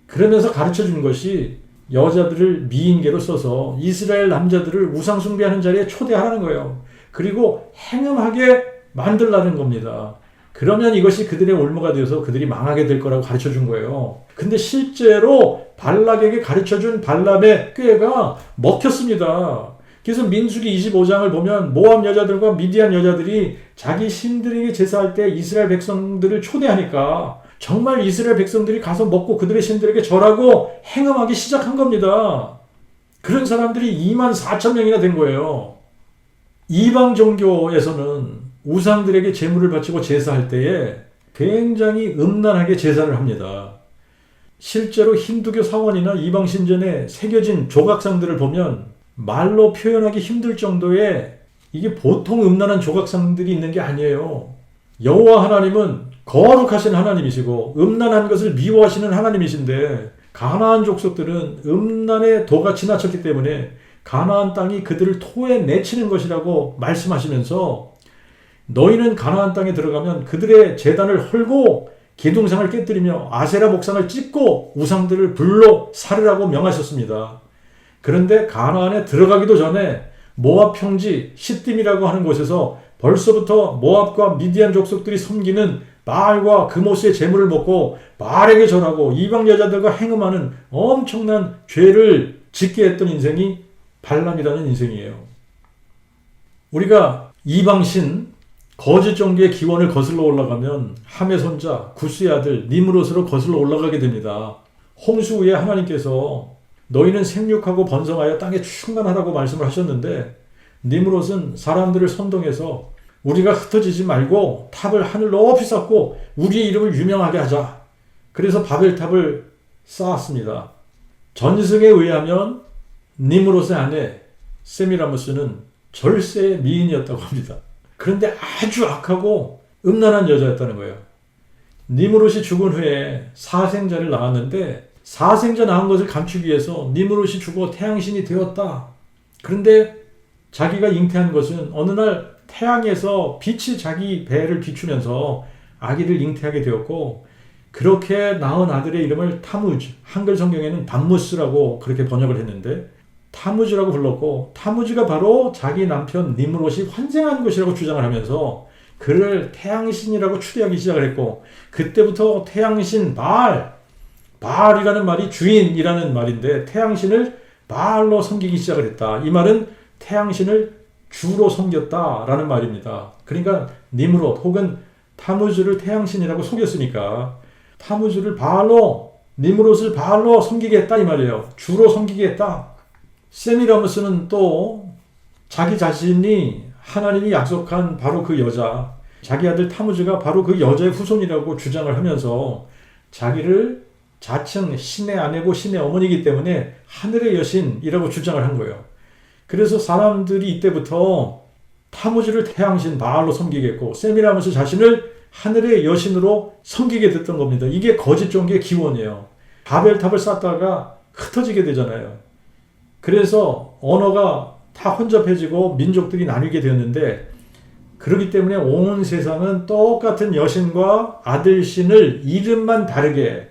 그러면서 가르쳐 준 것이 여자들을 미인계로 써서 이스라엘 남자들을 우상숭배하는 자리에 초대하라는 거예요. 그리고 행음하게 만들라는 겁니다. 그러면 이것이 그들의 올무가 되어서 그들이 망하게 될 거라고 가르쳐 준 거예요. 근데 실제로 발락에게 가르쳐 준 발람의 꾀가 먹혔습니다. 그래서 민수기 25장을 보면 모압 여자들과 미디안 여자들이 자기 신들에게 제사할 때 이스라엘 백성들을 초대하니까 정말 이스라엘 백성들이 가서 먹고 그들의 신들에게 절하고 행음하기 시작한 겁니다. 그런 사람들이 24,000명이나 된 거예요. 이방 종교에서는 우상들에게 제물을 바치고 제사할 때에 굉장히 음란하게 제사를 합니다. 실제로 힌두교 사원이나 이방 신전에 새겨진 조각상들을 보면 말로 표현하기 힘들 정도의, 이게 보통 음란한 조각상들이 있는 게 아니에요. 여호와 하나님은 거룩하신 하나님이시고 음란한 것을 미워하시는 하나님이신데, 가나안 족속들은 음란의 도가 지나쳤기 때문에 가나안 땅이 그들을 토해내치는 것이라고 말씀하시면서, 너희는 가나안 땅에 들어가면 그들의 제단을 헐고 기둥상을 깨뜨리며 아세라 목상을 찢고 우상들을 불로 살으라고 명하셨습니다. 그런데 가나안에 들어가기도 전에 모압 평지 시딤이라고 하는 곳에서 벌써부터 모압과 미디안 족속들이 섬기는 바알과 그모스의 제물을 먹고 바알에게 절하고 이방 여자들과 행음하는 엄청난 죄를 짓게 했던 인생이 발람이라는 인생이에요. 우리가 이방신 거짓 종교의 기원을 거슬러 올라가면 함의 손자 구스의 아들 니므롯으로 거슬러 올라가게 됩니다. 홍수 후에 하나님께서 너희는 생육하고 번성하여 땅에 충만하라고 말씀을 하셨는데, 니므롯은 사람들을 선동해서 우리가 흩어지지 말고 탑을 하늘 높이 쌓고 우리의 이름을 유명하게 하자. 그래서 바벨탑을 쌓았습니다. 전승에 의하면 니므롯의 아내 세미라무스는 절세의 미인이었다고 합니다. 그런데 아주 악하고 음란한 여자였다는 거예요. 니므롯이 죽은 후에 사생자를 낳았는데, 사생자 낳은 것을 감추기 위해서 니므롯이 죽어 태양신이 되었다. 그런데 자기가 잉태한 것은 어느 날 태양에서 빛이 자기 배를 비추면서 아기를 잉태하게 되었고 그렇게 낳은 아들의 이름을 타무즈, 한글 성경에는 담무스라고 그렇게 번역을 했는데 타무즈라고 불렀고 타무즈가 바로 자기 남편 니므롯이 환생한 것이라고 주장을 하면서 그를 태양신이라고 추대하기 시작을 했고 그때부터 태양신 바알이라는 말이 주인이라는 말인데 태양신을 바알로 섬기기 시작을 했다. 이 말은 태양신을 주로 섬겼다라는 말입니다. 그러니까 니므롯 혹은 타무즈를 태양신이라고 속였으니까 타무즈를 바알로 니므롯을 바알로 섬기겠다 이 말이에요. 주로 섬기겠다. 세미라무스는 또 자기 자신이 하나님이 약속한 바로 그 여자, 자기 아들 타무즈가 바로 그 여자의 후손이라고 주장을 하면서 자기를 자칭 신의 아내고 신의 어머니이기 때문에 하늘의 여신이라고 주장을 한 거예요. 그래서 사람들이 이때부터 타무즈를 태양신 바알로 섬기겠고 세미라무스 자신을 하늘의 여신으로 섬기게 됐던 겁니다. 이게 거짓 종교의 기원이에요. 바벨탑을 쌓다가 흩어지게 되잖아요. 그래서 언어가 다 혼잡해지고 민족들이 나뉘게 되었는데 그렇기 때문에 온 세상은 똑같은 여신과 아들신을 이름만 다르게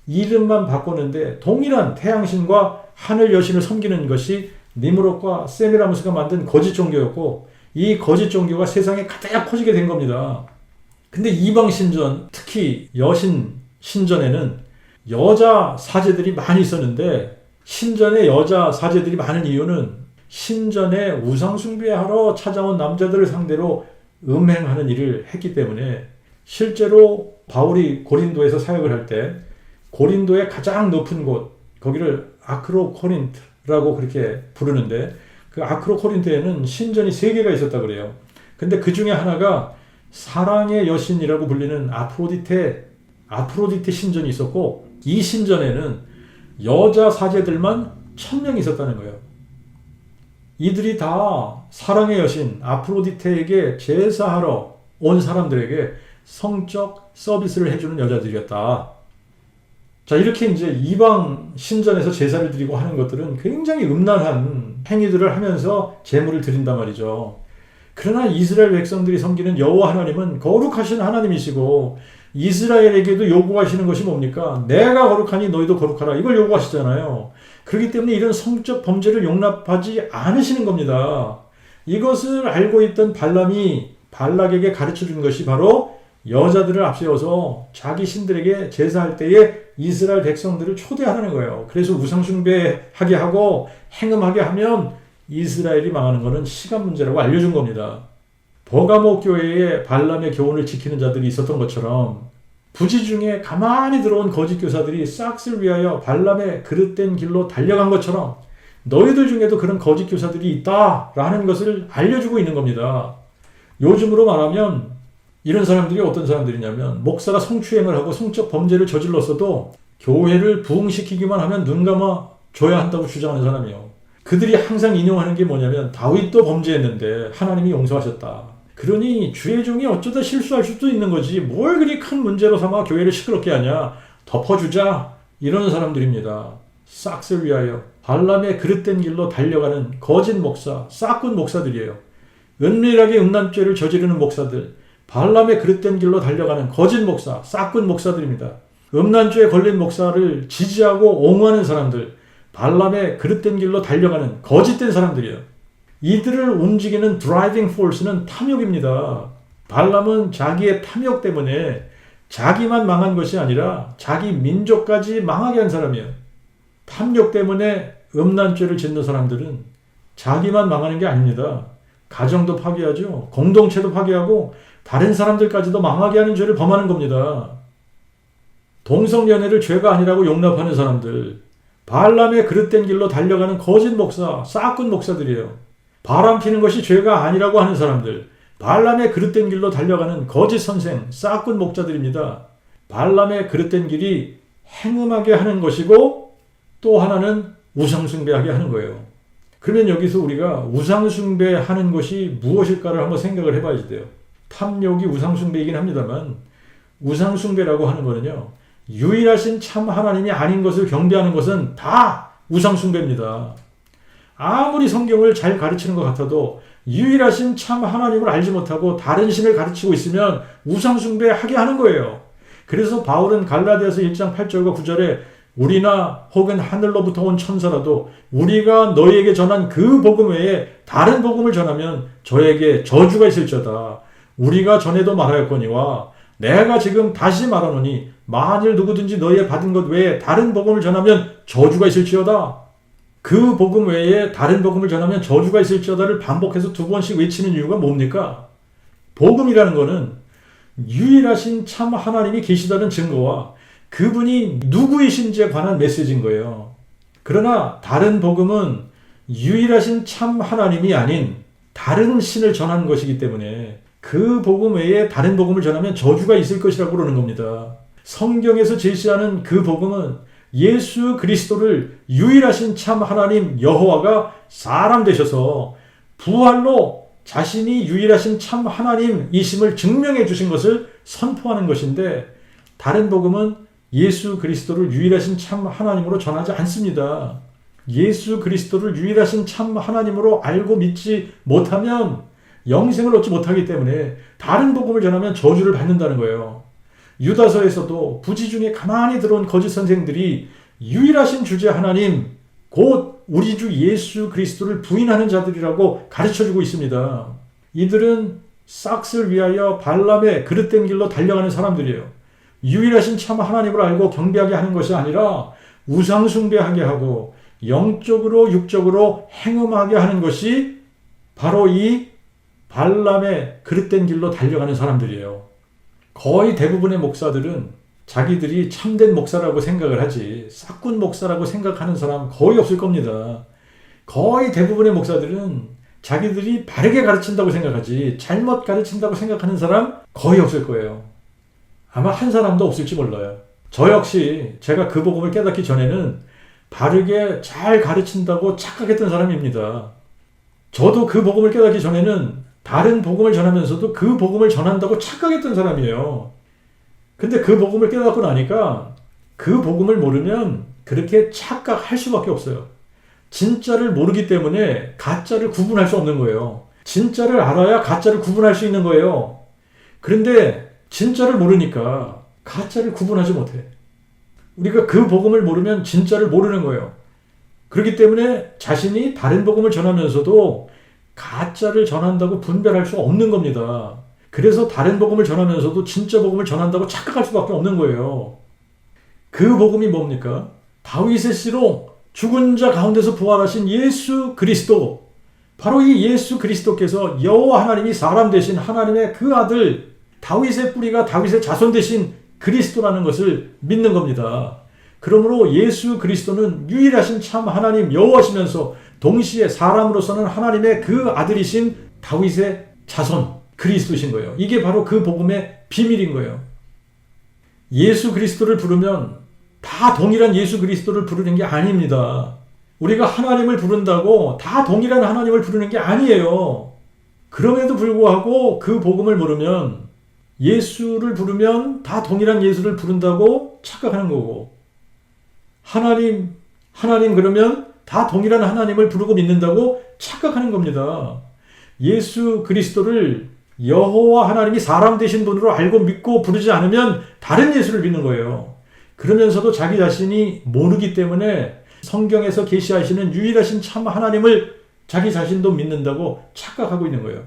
이름만 바꾸는데 동일한 태양신과 하늘 여신을 섬기는 것이 니므롯과 세미라무스가 만든 거짓 종교였고 이 거짓 종교가 세상에 가득 퍼지게 된 겁니다. 근데 이방 신전, 특히 여신 신전에는 여자 사제들이 많이 있었는데 신전에 여자 사제들이 많은 이유는 신전에 우상숭배하러 찾아온 남자들을 상대로 음행하는 일을 했기 때문에 실제로 바울이 고린도에서 사역을 할 때 고린도의 가장 높은 곳, 거기를 아크로코린트라고 그렇게 부르는데 그 아크로코린트에는 신전이 3개가 있었다 그래요. 근데 그 중에 하나가 사랑의 여신이라고 불리는 아프로디테 신전이 있었고 이 신전에는 여자 사제들만 1000명이 있었다는 거예요. 이들이 다 사랑의 여신 아프로디테에게 제사하러 온 사람들에게 성적 서비스를 해주는 여자들이었다. 자, 이렇게 이제 이방 신전에서 제사를 드리고 하는 것들은 굉장히 음란한 행위들을 하면서 제물을 드린단 말이죠. 그러나 이스라엘 백성들이 섬기는 여호와 하나님은 거룩하신 하나님이시고 이스라엘에게도 요구하시는 것이 뭡니까? 내가 거룩하니 너희도 거룩하라. 이걸 요구하시잖아요. 그렇기 때문에 이런 성적 범죄를 용납하지 않으시는 겁니다. 이것을 알고 있던 발람이 발락에게 가르쳐 준 것이 바로 여자들을 앞세워서 자기 신들에게 제사할 때에 이스라엘 백성들을 초대하는 거예요. 그래서 우상숭배하게 하고 행음하게 하면 이스라엘이 망하는 것은 시간 문제라고 알려준 겁니다. 버가모 교회에 발람의 교훈을 지키는 자들이 있었던 것처럼 부지 중에 가만히 들어온 거짓 교사들이 싹쓸 위하여 발람의 그릇된 길로 달려간 것처럼 너희들 중에도 그런 거짓 교사들이 있다라는 것을 알려주고 있는 겁니다. 요즘으로 말하면 이런 사람들이 어떤 사람들이냐면 목사가 성추행을 하고 성적 범죄를 저질렀어도 교회를 부흥시키기만 하면 눈 감아 줘야 한다고 주장하는 사람이에요. 그들이 항상 인용하는 게 뭐냐면 다윗도 범죄했는데 하나님이 용서하셨다. 그러니 주의 종이 어쩌다 실수할 수도 있는 거지 뭘 그리 큰 문제로 삼아 교회를 시끄럽게 하냐. 덮어주자. 이런 사람들입니다. 싹쓸 위하여 발람의 그릇된 길로 달려가는 거짓 목사, 싹군 목사들이에요. 은밀하게 음란죄를 저지르는 목사들, 발람의 그릇된 길로 달려가는 거짓 목사, 싹군 목사들입니다. 음란죄에 걸린 목사를 지지하고 옹호하는 사람들, 발람의 그릇된 길로 달려가는 거짓된 사람들이에요. 이들을 움직이는 드라이빙 포스는 탐욕입니다. 발람은 자기의 탐욕 때문에 자기만 망한 것이 아니라 자기 민족까지 망하게 한 사람이에요. 탐욕 때문에 음란죄를 짓는 사람들은 자기만 망하는 게 아닙니다. 가정도 파괴하죠. 공동체도 파괴하고 다른 사람들까지도 망하게 하는 죄를 범하는 겁니다. 동성연애를 죄가 아니라고 용납하는 사람들, 발람의 그릇된 길로 달려가는 거짓 목사, 싹군 목사들이에요. 바람 피는 것이 죄가 아니라고 하는 사람들, 발람의 그릇된 길로 달려가는 거짓 선생, 싹군 목자들입니다. 발람의 그릇된 길이 행음하게 하는 것이고 또 하나는 우상숭배하게 하는 거예요. 그러면 여기서 우리가 우상숭배하는 것이 무엇일까를 한번 생각을 해봐야 돼요. 탐욕이 우상숭배이긴 합니다만 우상숭배라고 하는 거는요. 유일하신 참 하나님이 아닌 것을 경배하는 것은 다 우상숭배입니다. 아무리 성경을 잘 가르치는 것 같아도 유일하신 참 하나님을 알지 못하고 다른 신을 가르치고 있으면 우상숭배하게 하는 거예요. 그래서 바울은 갈라디아서 1장 8절과 9절에 우리나 혹은 하늘로부터 온 천사라도 우리가 너희에게 전한 그 복음 외에 다른 복음을 전하면 저에게 저주가 있을지어다. 우리가 전에도 말하였거니와 내가 지금 다시 말하노니 만일 누구든지 너희의 받은 것 외에 다른 복음을 전하면 저주가 있을지어다. 그 복음 외에 다른 복음을 전하면 저주가 있을지어다를 반복해서 2번씩 외치는 이유가 뭡니까? 복음이라는 것은 유일하신 참 하나님이 계시다는 증거와 그분이 누구이신지에 관한 메시지인 거예요. 그러나 다른 복음은 유일하신 참 하나님이 아닌 다른 신을 전하는 것이기 때문에 그 복음 외에 다른 복음을 전하면 저주가 있을 것이라고 그러는 겁니다. 성경에서 제시하는 그 복음은 예수 그리스도를 유일하신 참 하나님 여호와가 사람 되셔서 부활로 자신이 유일하신 참 하나님이심을 증명해 주신 것을 선포하는 것인데, 다른 복음은 예수 그리스도를 유일하신 참 하나님으로 전하지 않습니다. 예수 그리스도를 유일하신 참 하나님으로 알고 믿지 못하면 영생을 얻지 못하기 때문에 다른 복음을 전하면 저주를 받는다는 거예요. 유다서에서도 부지 중에 가만히 들어온 거짓 선생들이 유일하신 주제 하나님, 곧 우리 주 예수 그리스도를 부인하는 자들이라고 가르쳐주고 있습니다. 이들은 싹스를 위하여 발람의 그릇된 길로 달려가는 사람들이에요. 유일하신 참 하나님을 알고 경배하게 하는 것이 아니라 우상숭배하게 하고 영적으로 육적으로 행음하게 하는 것이 바로 이 발람의 그릇된 길로 달려가는 사람들이에요. 거의 대부분의 목사들은 자기들이 참된 목사라고 생각을 하지 싹군 목사라고 생각하는 사람 거의 없을 겁니다. 거의 대부분의 목사들은 자기들이 바르게 가르친다고 생각하지 잘못 가르친다고 생각하는 사람 거의 없을 거예요. 아마 한 사람도 없을지 몰라요. 저 역시 제가 그 복음을 깨닫기 전에는 바르게 잘 가르친다고 착각했던 사람입니다. 저도 그 복음을 깨닫기 전에는 다른 복음을 전하면서도 그 복음을 전한다고 착각했던 사람이에요. 근데 그 복음을 깨닫고 나니까 그 복음을 모르면 그렇게 착각할 수밖에 없어요. 진짜를 모르기 때문에 가짜를 구분할 수 없는 거예요. 진짜를 알아야 가짜를 구분할 수 있는 거예요. 그런데 진짜를 모르니까 가짜를 구분하지 못해. 우리가 그 복음을 모르면 진짜를 모르는 거예요. 그렇기 때문에 자신이 다른 복음을 전하면서도 가짜를 전한다고 분별할 수 없는 겁니다. 그래서 다른 복음을 전하면서도 진짜 복음을 전한다고 착각할 수밖에 없는 거예요. 그 복음이 뭡니까? 다윗의 씨로 죽은 자 가운데서 부활하신 예수 그리스도, 바로 이 예수 그리스도께서 여호와 하나님이 사람 되신 하나님의 그 아들, 다윗의 뿌리가 다윗의 자손 되신 그리스도라는 것을 믿는 겁니다. 그러므로 예수 그리스도는 유일하신 참 하나님 여호와시면서 동시에 사람으로서는 하나님의 그 아들이신 다윗의 자손 그리스도신 거예요. 이게 바로 그 복음의 비밀인 거예요. 예수 그리스도를 부르면 다 동일한 예수 그리스도를 부르는 게 아닙니다. 우리가 하나님을 부른다고 다 동일한 하나님을 부르는 게 아니에요. 그럼에도 불구하고 그 복음을 모르면 예수를 부르면 다 동일한 예수를 부른다고 착각하는 거고, 하나님 그러면 다 동일한 하나님을 부르고 믿는다고 착각하는 겁니다. 예수 그리스도를 여호와 하나님이 사람 되신 분으로 알고 믿고 부르지 않으면 다른 예수를 믿는 거예요. 그러면서도 자기 자신이 모르기 때문에 성경에서 계시하시는 유일하신 참 하나님을 자기 자신도 믿는다고 착각하고 있는 거예요.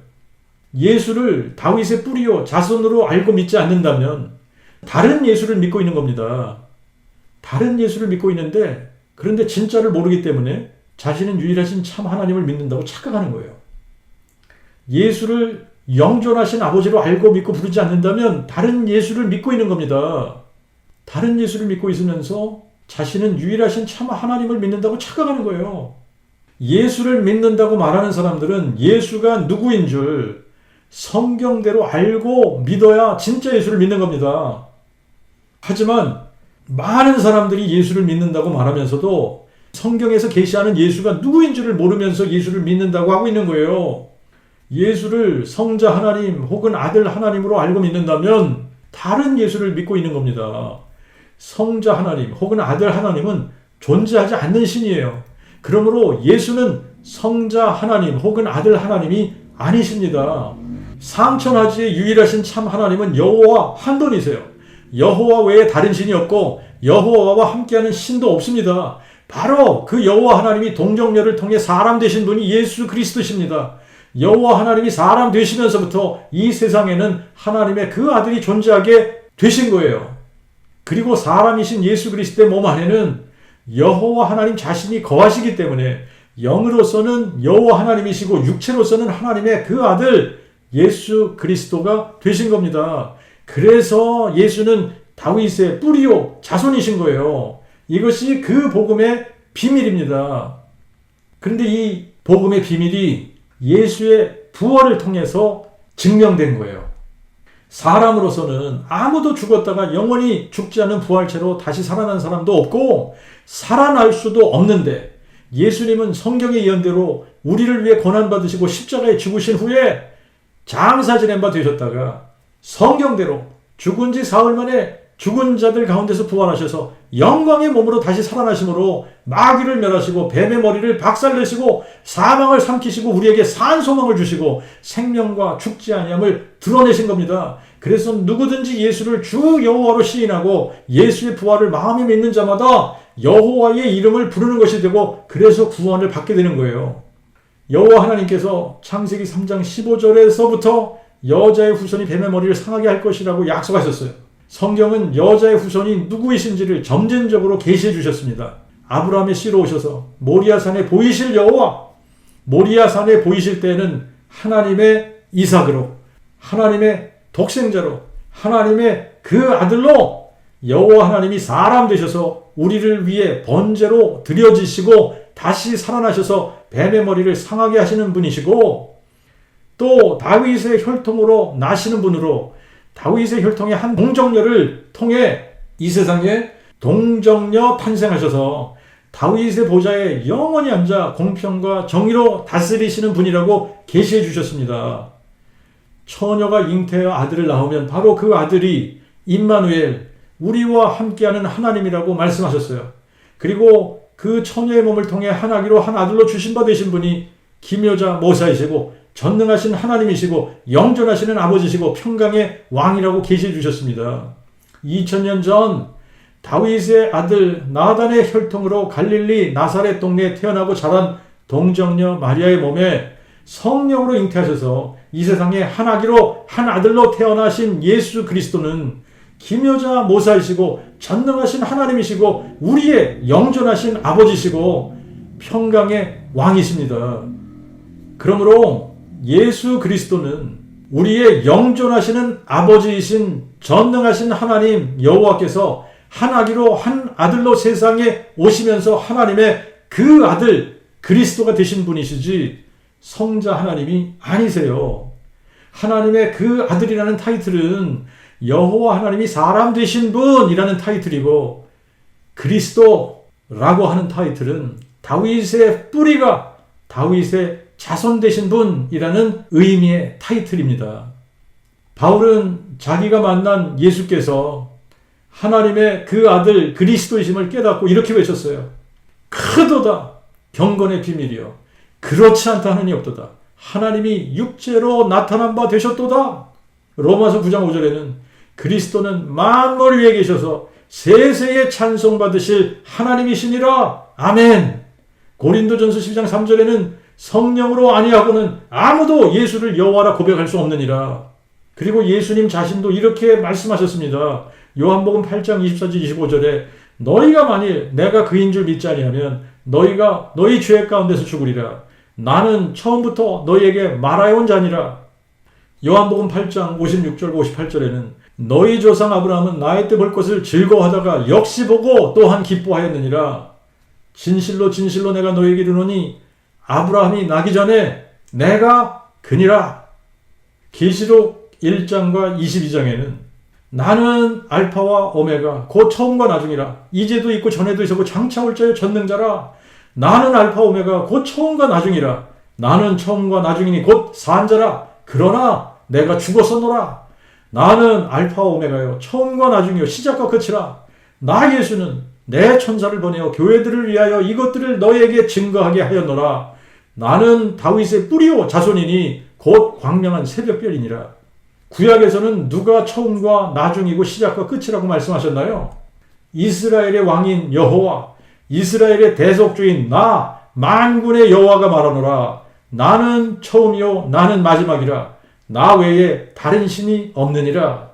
예수를 다윗의 뿌리요 자손으로 알고 믿지 않는다면 다른 예수를 믿고 있는 겁니다. 다른 예수를 믿고 있는데, 그런데 진짜를 모르기 때문에 자신은 유일하신 참 하나님을 믿는다고 착각하는 거예요. 예수를 영존하신 아버지로 알고 믿고 부르지 않는다면 다른 예수를 믿고 있는 겁니다. 다른 예수를 믿고 있으면서 자신은 유일하신 참 하나님을 믿는다고 착각하는 거예요. 예수를 믿는다고 말하는 사람들은 예수가 누구인 줄 성경대로 알고 믿어야 진짜 예수를 믿는 겁니다. 하지만 많은 사람들이 예수를 믿는다고 말하면서도 성경에서 계시하는 예수가 누구인 줄을 모르면서 예수를 믿는다고 하고 있는 거예요. 예수를 성자 하나님 혹은 아들 하나님으로 알고 믿는다면 다른 예수를 믿고 있는 겁니다. 성자 하나님 혹은 아들 하나님은 존재하지 않는 신이에요. 그러므로 예수는 성자 하나님 혹은 아들 하나님이 아니십니다. 상천하지의 유일하신 참 하나님은 여호와 한 분이세요. 여호와 외에 다른 신이 없고 여호와와 함께하는 신도 없습니다. 바로 그 여호와 하나님이 동정녀를 통해 사람 되신 분이 예수 그리스도십니다. 여호와 하나님이 사람 되시면서부터 이 세상에는 하나님의 그 아들이 존재하게 되신 거예요. 그리고 사람이신 예수 그리스도의 몸 안에는 여호와 하나님 자신이 거하시기 때문에 영으로서는 여호와 하나님이시고 육체로서는 하나님의 그 아들 예수 그리스도가 되신 겁니다. 그래서 예수는 다윗의 뿌리요 자손이신 거예요. 이것이 그 복음의 비밀입니다. 그런데 이 복음의 비밀이 예수의 부활을 통해서 증명된 거예요. 사람으로서는 아무도 죽었다가 영원히 죽지 않은 부활체로 다시 살아난 사람도 없고 살아날 수도 없는데 예수님은 성경의 예언대로 우리를 위해 고난받으시고 십자가에 죽으신 후에 장사 지낸 바 되셨다가 성경대로 죽은 지 사흘 만에 죽은 자들 가운데서 부활하셔서 영광의 몸으로 다시 살아나심으로 마귀를 멸하시고 뱀의 머리를 박살내시고 사망을 삼키시고 우리에게 산 소망을 주시고 생명과 죽지 아니함을 드러내신 겁니다. 그래서 누구든지 예수를 주 여호와로 시인하고 예수의 부활을 마음에 믿는 자마다 여호와의 이름을 부르는 것이 되고 그래서 구원을 받게 되는 거예요. 여호와 하나님께서 창세기 3장 15절에서부터 여자의 후손이 뱀의 머리를 상하게 할 것이라고 약속하셨어요. 성경은 여자의 후손이 누구이신지를 점진적으로 계시해 주셨습니다. 아브라함의 씨로 오셔서 모리아산에 보이실 여호와, 모리아산에 보이실 때에는 하나님의 이삭으로, 하나님의 독생자로, 하나님의 그 아들로 여호와 하나님이 사람 되셔서 우리를 위해 번제로 드려지시고 다시 살아나셔서 뱀의 머리를 상하게 하시는 분이시고 또 다윗의 혈통으로 나시는 분으로 다윗의 혈통의 한 동정녀를 통해 이 세상에 동정녀 탄생하셔서 다윗의 보좌에 영원히 앉아 공평과 정의로 다스리시는 분이라고 계시해 주셨습니다. 처녀가 잉태하여 아들을 낳으면 바로 그 아들이 임마누엘, 우리와 함께하는 하나님이라고 말씀하셨어요. 그리고 그 처녀의 몸을 통해 한 아기로 한 아들로 주신 바 되신 분이 기묘자 모사이시고 전능하신 하나님이시고 영존하시는 아버지시고 평강의 왕이라고 계시해 주셨습니다. 2000년 전 다윗의 아들 나단의 혈통으로 갈릴리 나사렛 동네에 태어나고 자란 동정녀 마리아의 몸에 성령으로 잉태하셔서 이 세상에 한 아기로 한 아들로 태어나신 예수 그리스도는 기묘자 모사이시고 전능하신 하나님이시고 우리의 영존하신 아버지시고 평강의 왕이십니다. 그러므로 예수 그리스도는 우리의 영존하시는 아버지이신 전능하신 하나님 여호와께서 한 아기로 한 아들로 세상에 오시면서 하나님의 그 아들 그리스도가 되신 분이시지 성자 하나님이 아니세요. 하나님의 그 아들이라는 타이틀은 여호와 하나님이 사람 되신 분이라는 타이틀이고 그리스도라고 하는 타이틀은 다윗의 뿌리가 다윗의 자손 되신 분이라는 의미의 타이틀입니다. 바울은 자기가 만난 예수께서 하나님의 그 아들 그리스도이심을 깨닫고 이렇게 외쳤어요. 크도다 경건의 비밀이여 그렇지 않다 하느니 없도다. 하나님이 육체로 나타난 바 되셨도다. 로마서 9장 5절에는 그리스도는 만물 위에 계셔서 세세에 찬송받으실 하나님이시니라. 아멘. 고린도전서 12장 3절에는 성령으로 아니하고는 아무도 예수를 여호와라 고백할 수 없느니라. 그리고 예수님 자신도 이렇게 말씀하셨습니다. 요한복음 8장 24절 25절에 너희가 만일 내가 그인 줄 믿지 아니하면 너희가 너희 죄 가운데서 죽으리라. 나는 처음부터 너희에게 말하여온 자니라. 요한복음 8장 56절 58절에는 너희 조상 아브라함은 나의 때 볼 것을 즐거워하다가 역시 보고 또한 기뻐하였느니라. 진실로 진실로 내가 너희에게 이르노니 아브라함이 나기 전에 내가 그니라. 계시록 1장과 22장에는 나는 알파와 오메가 곧 처음과 나중이라. 이제도 있고 전에도 있었고 장차 올 자의 전능자라. 나는 알파 오메가 곧 처음과 나중이라. 나는 처음과 나중이니 곧 산자라. 그러나 내가 죽었었노라. 나는 알파 오메가요 처음과 나중이요 시작과 끝이라. 나 예수는 내 천사를 보내어 교회들을 위하여 이것들을 너희에게 증거하게 하였노라. 나는 다윗의 뿌리요 자손이니 곧 광명한 새벽별이니라. 구약에서는 누가 처음과 나중이고 시작과 끝이라고 말씀하셨나요? 이스라엘의 왕인 여호와, 이스라엘의 대속주인 나 만군의 여호와가 말하노라. 나는 처음이요 나는 마지막이라. 나 외에 다른 신이 없느니라.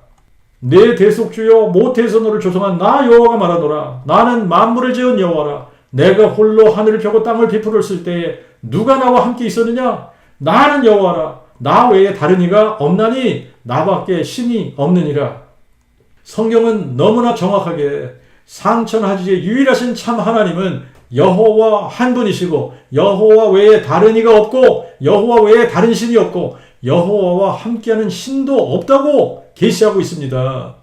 내 대속주여 모태에서 너를 조성한 나 여호와가 말하노라. 나는 만물을 지은 여호와라. 내가 홀로 하늘을 펴고 땅을 비풀었을 때에 누가 나와 함께 있었느냐? 나는 여호와라. 나 외에 다른 이가 없나니 나밖에 신이 없느니라. 성경은 너무나 정확하게 상천하지의 유일하신 참 하나님은 여호와 한 분이시고 여호와 외에 다른 이가 없고 여호와 외에 다른 신이 없고 여호와와 함께하는 신도 없다고 계시하고 있습니다.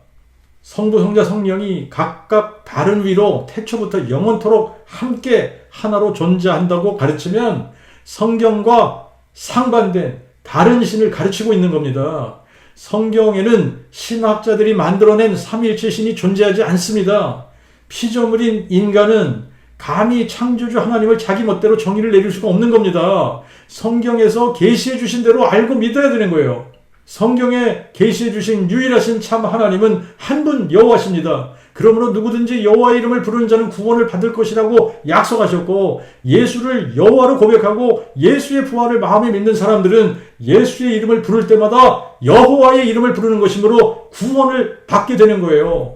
성부, 성자, 성령이 각각 다른 위로 태초부터 영원토록 함께 하나로 존재한다고 가르치면 성경과 상반된 다른 신을 가르치고 있는 겁니다. 성경에는 신학자들이 만들어낸 삼위일체 신이 존재하지 않습니다. 피조물인 인간은 감히 창조주 하나님을 자기 멋대로 정의를 내릴 수가 없는 겁니다. 성경에서 계시해 주신 대로 알고 믿어야 되는 거예요. 성경에 계시해 주신 유일하신 참 하나님은 한 분 여호와십니다. 그러므로 누구든지 여호와의 이름을 부르는 자는 구원을 받을 것이라고 약속하셨고, 예수를 여호와로 고백하고 예수의 부활을 마음에 믿는 사람들은 예수의 이름을 부를 때마다 여호와의 이름을 부르는 것이므로 구원을 받게 되는 거예요.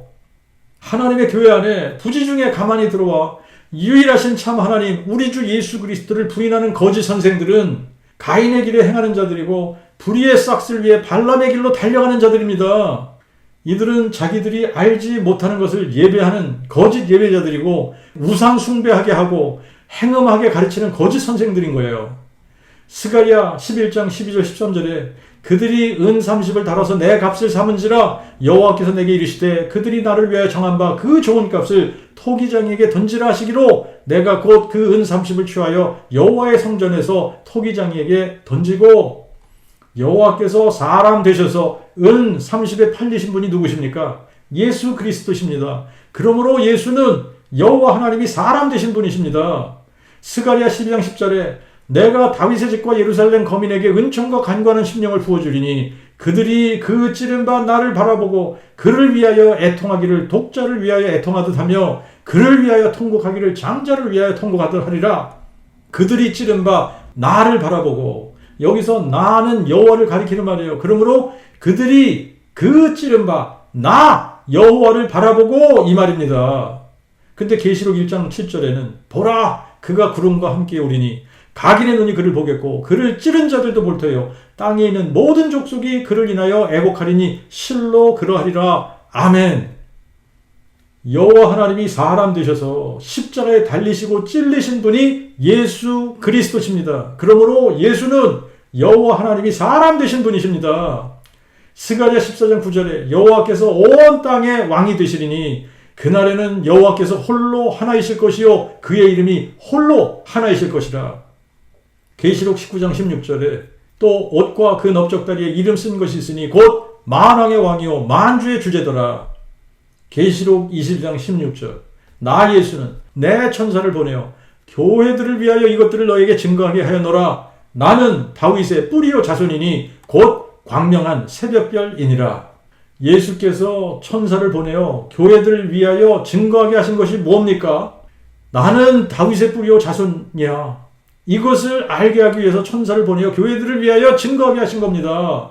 하나님의 교회 안에 부지 중에 가만히 들어와 유일하신 참 하나님, 우리 주 예수 그리스도를 부인하는 거짓 선생들은 가인의 길에 행하는 자들이고 불의의 싹을 위해 발람의 길로 달려가는 자들입니다. 이들은 자기들이 알지 못하는 것을 예배하는 거짓 예배자들이고 우상 숭배하게 하고 행음하게 가르치는 거짓 선생들인 거예요. 스가랴 11장 12절 13절에 그들이 은 30을 달아서 내 값을 삼은지라 여호와께서 내게 이르시되 그들이 나를 위하여 정한 바 그 좋은 값을 토기장에게 던지라 하시기로 내가 곧 그 은 30을 취하여 여호와의 성전에서 토기장에게 던지고. 여호와께서 사람 되셔서 은 30에 팔리신 분이 누구십니까? 예수 그리스도십니다. 그러므로 예수는 여호와 하나님이 사람 되신 분이십니다. 스가랴 12장 10절에 내가 다윗의 집과 예루살렘 거민에게 은총과 간구하는 심령을 부어주리니 그들이 그 찌른 바 나를 바라보고 그를 위하여 애통하기를 독자를 위하여 애통하듯 하며 그를 위하여 통곡하기를 장자를 위하여 통곡하듯 하리라. 그들이 찌른 바 나를 바라보고, 여기서 나는 여호와를 가리키는 말이에요. 그러므로 그들이 그 찌른 바 나 여호와를 바라보고 이 말입니다. 근데 계시록 1장 7절에는 보라 그가 구름과 함께 오리니 각인의 눈이 그를 보겠고 그를 찌른 자들도 볼 터요 땅에 있는 모든 족속이 그를 인하여 애곡하리니 실로 그러하리라. 아멘. 여호와 하나님이 사람 되셔서 십자가에 달리시고 찔리신 분이 예수 그리스도십니다. 그러므로 예수는 여호와 하나님이 사람 되신 분이십니다. 스가랴 14장 9절에 여호와께서 온 땅의 왕이 되시리니 그날에는 여호와께서 홀로 하나이실 것이요 그의 이름이 홀로 하나이실 것이라. 계시록 19장 16절에 또 옷과 그 넓적다리에 이름 쓴 것이 있으니 곧 만왕의 왕이요 만주의 주제더라. 계시록 20장 16절 나 예수는 내 천사를 보내어 교회들을 위하여 이것들을 너에게 증거하게 하였노라. 나는 다윗의 뿌리요 자손이니 곧 광명한 새벽별이니라. 예수께서 천사를 보내어 교회들을 위하여 증거하게 하신 것이 뭡니까? 나는 다윗의 뿌리요 자손이야. 이것을 알게 하기 위해서 천사를 보내어 교회들을 위하여 증거하게 하신 겁니다.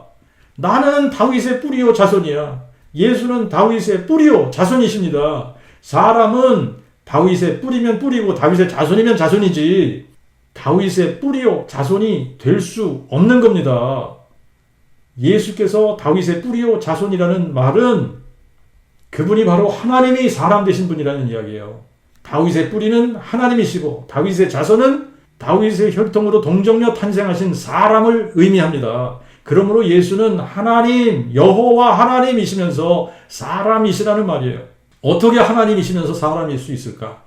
나는 다윗의 뿌리요 자손이야. 예수는 다윗의 뿌리요 자손이십니다. 사람은 다윗의 뿌리면 뿌리고 다윗의 자손이면 자손이지 다윗의 뿌리요 자손이 될 수 없는 겁니다. 예수께서 다윗의 뿌리요 자손이라는 말은 그분이 바로 하나님이 사람 되신 분이라는 이야기예요. 다윗의 뿌리는 하나님이시고 다윗의 자손은 다윗의 혈통으로 동정녀 탄생하신 사람을 의미합니다. 그러므로 예수는 하나님, 여호와 하나님이시면서 사람이시라는 말이에요. 어떻게 하나님이시면서 사람일 수 있을까?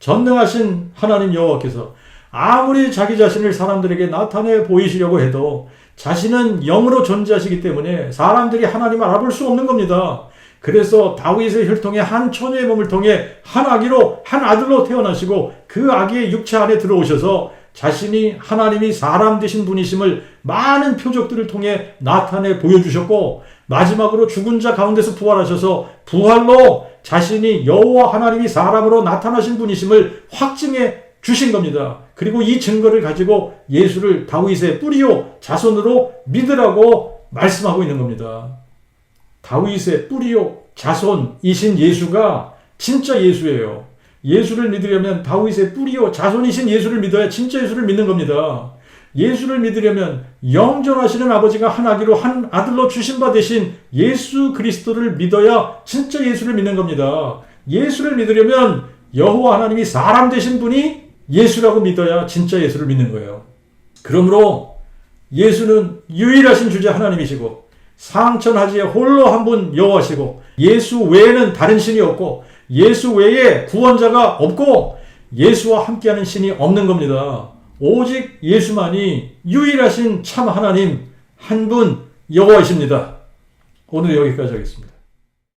전능하신 하나님 여호와께서 아무리 자기 자신을 사람들에게 나타내 보이시려고 해도 자신은 영으로 존재하시기 때문에 사람들이 하나님을 알아볼 수 없는 겁니다. 그래서 다윗의 혈통의 한 처녀의 몸을 통해 한 아기로 한 아들로 태어나시고 그 아기의 육체 안에 들어오셔서 자신이 하나님이 사람 되신 분이심을 많은 표적들을 통해 나타내 보여주셨고, 마지막으로 죽은 자 가운데서 부활하셔서 부활로 자신이 여호와 하나님이 사람으로 나타나신 분이심을 확증해 주신 겁니다. 그리고 이 증거를 가지고 예수를 다윗의 뿌리요 자손으로 믿으라고 말씀하고 있는 겁니다. 다윗의 뿌리요 자손이신 예수가 진짜 예수예요. 예수를 믿으려면 다윗의 뿌리요 자손이신 예수를 믿어야 진짜 예수를 믿는 겁니다. 예수를 믿으려면 영존하시는 아버지가 한 아기로 한 아들로 주신 바 되신 예수 그리스도를 믿어야 진짜 예수를 믿는 겁니다. 예수를 믿으려면 여호와 하나님이 사람 되신 분이 예수라고 믿어야 진짜 예수를 믿는 거예요. 그러므로 예수는 유일하신 주제 하나님이시고, 상천하지에 홀로 한 분 여호와시고, 예수 외에는 다른 신이 없고, 예수 외에 구원자가 없고, 예수와 함께하는 신이 없는 겁니다. 오직 예수만이 유일하신 참 하나님 한 분 여호와이십니다. 오늘 여기까지 하겠습니다.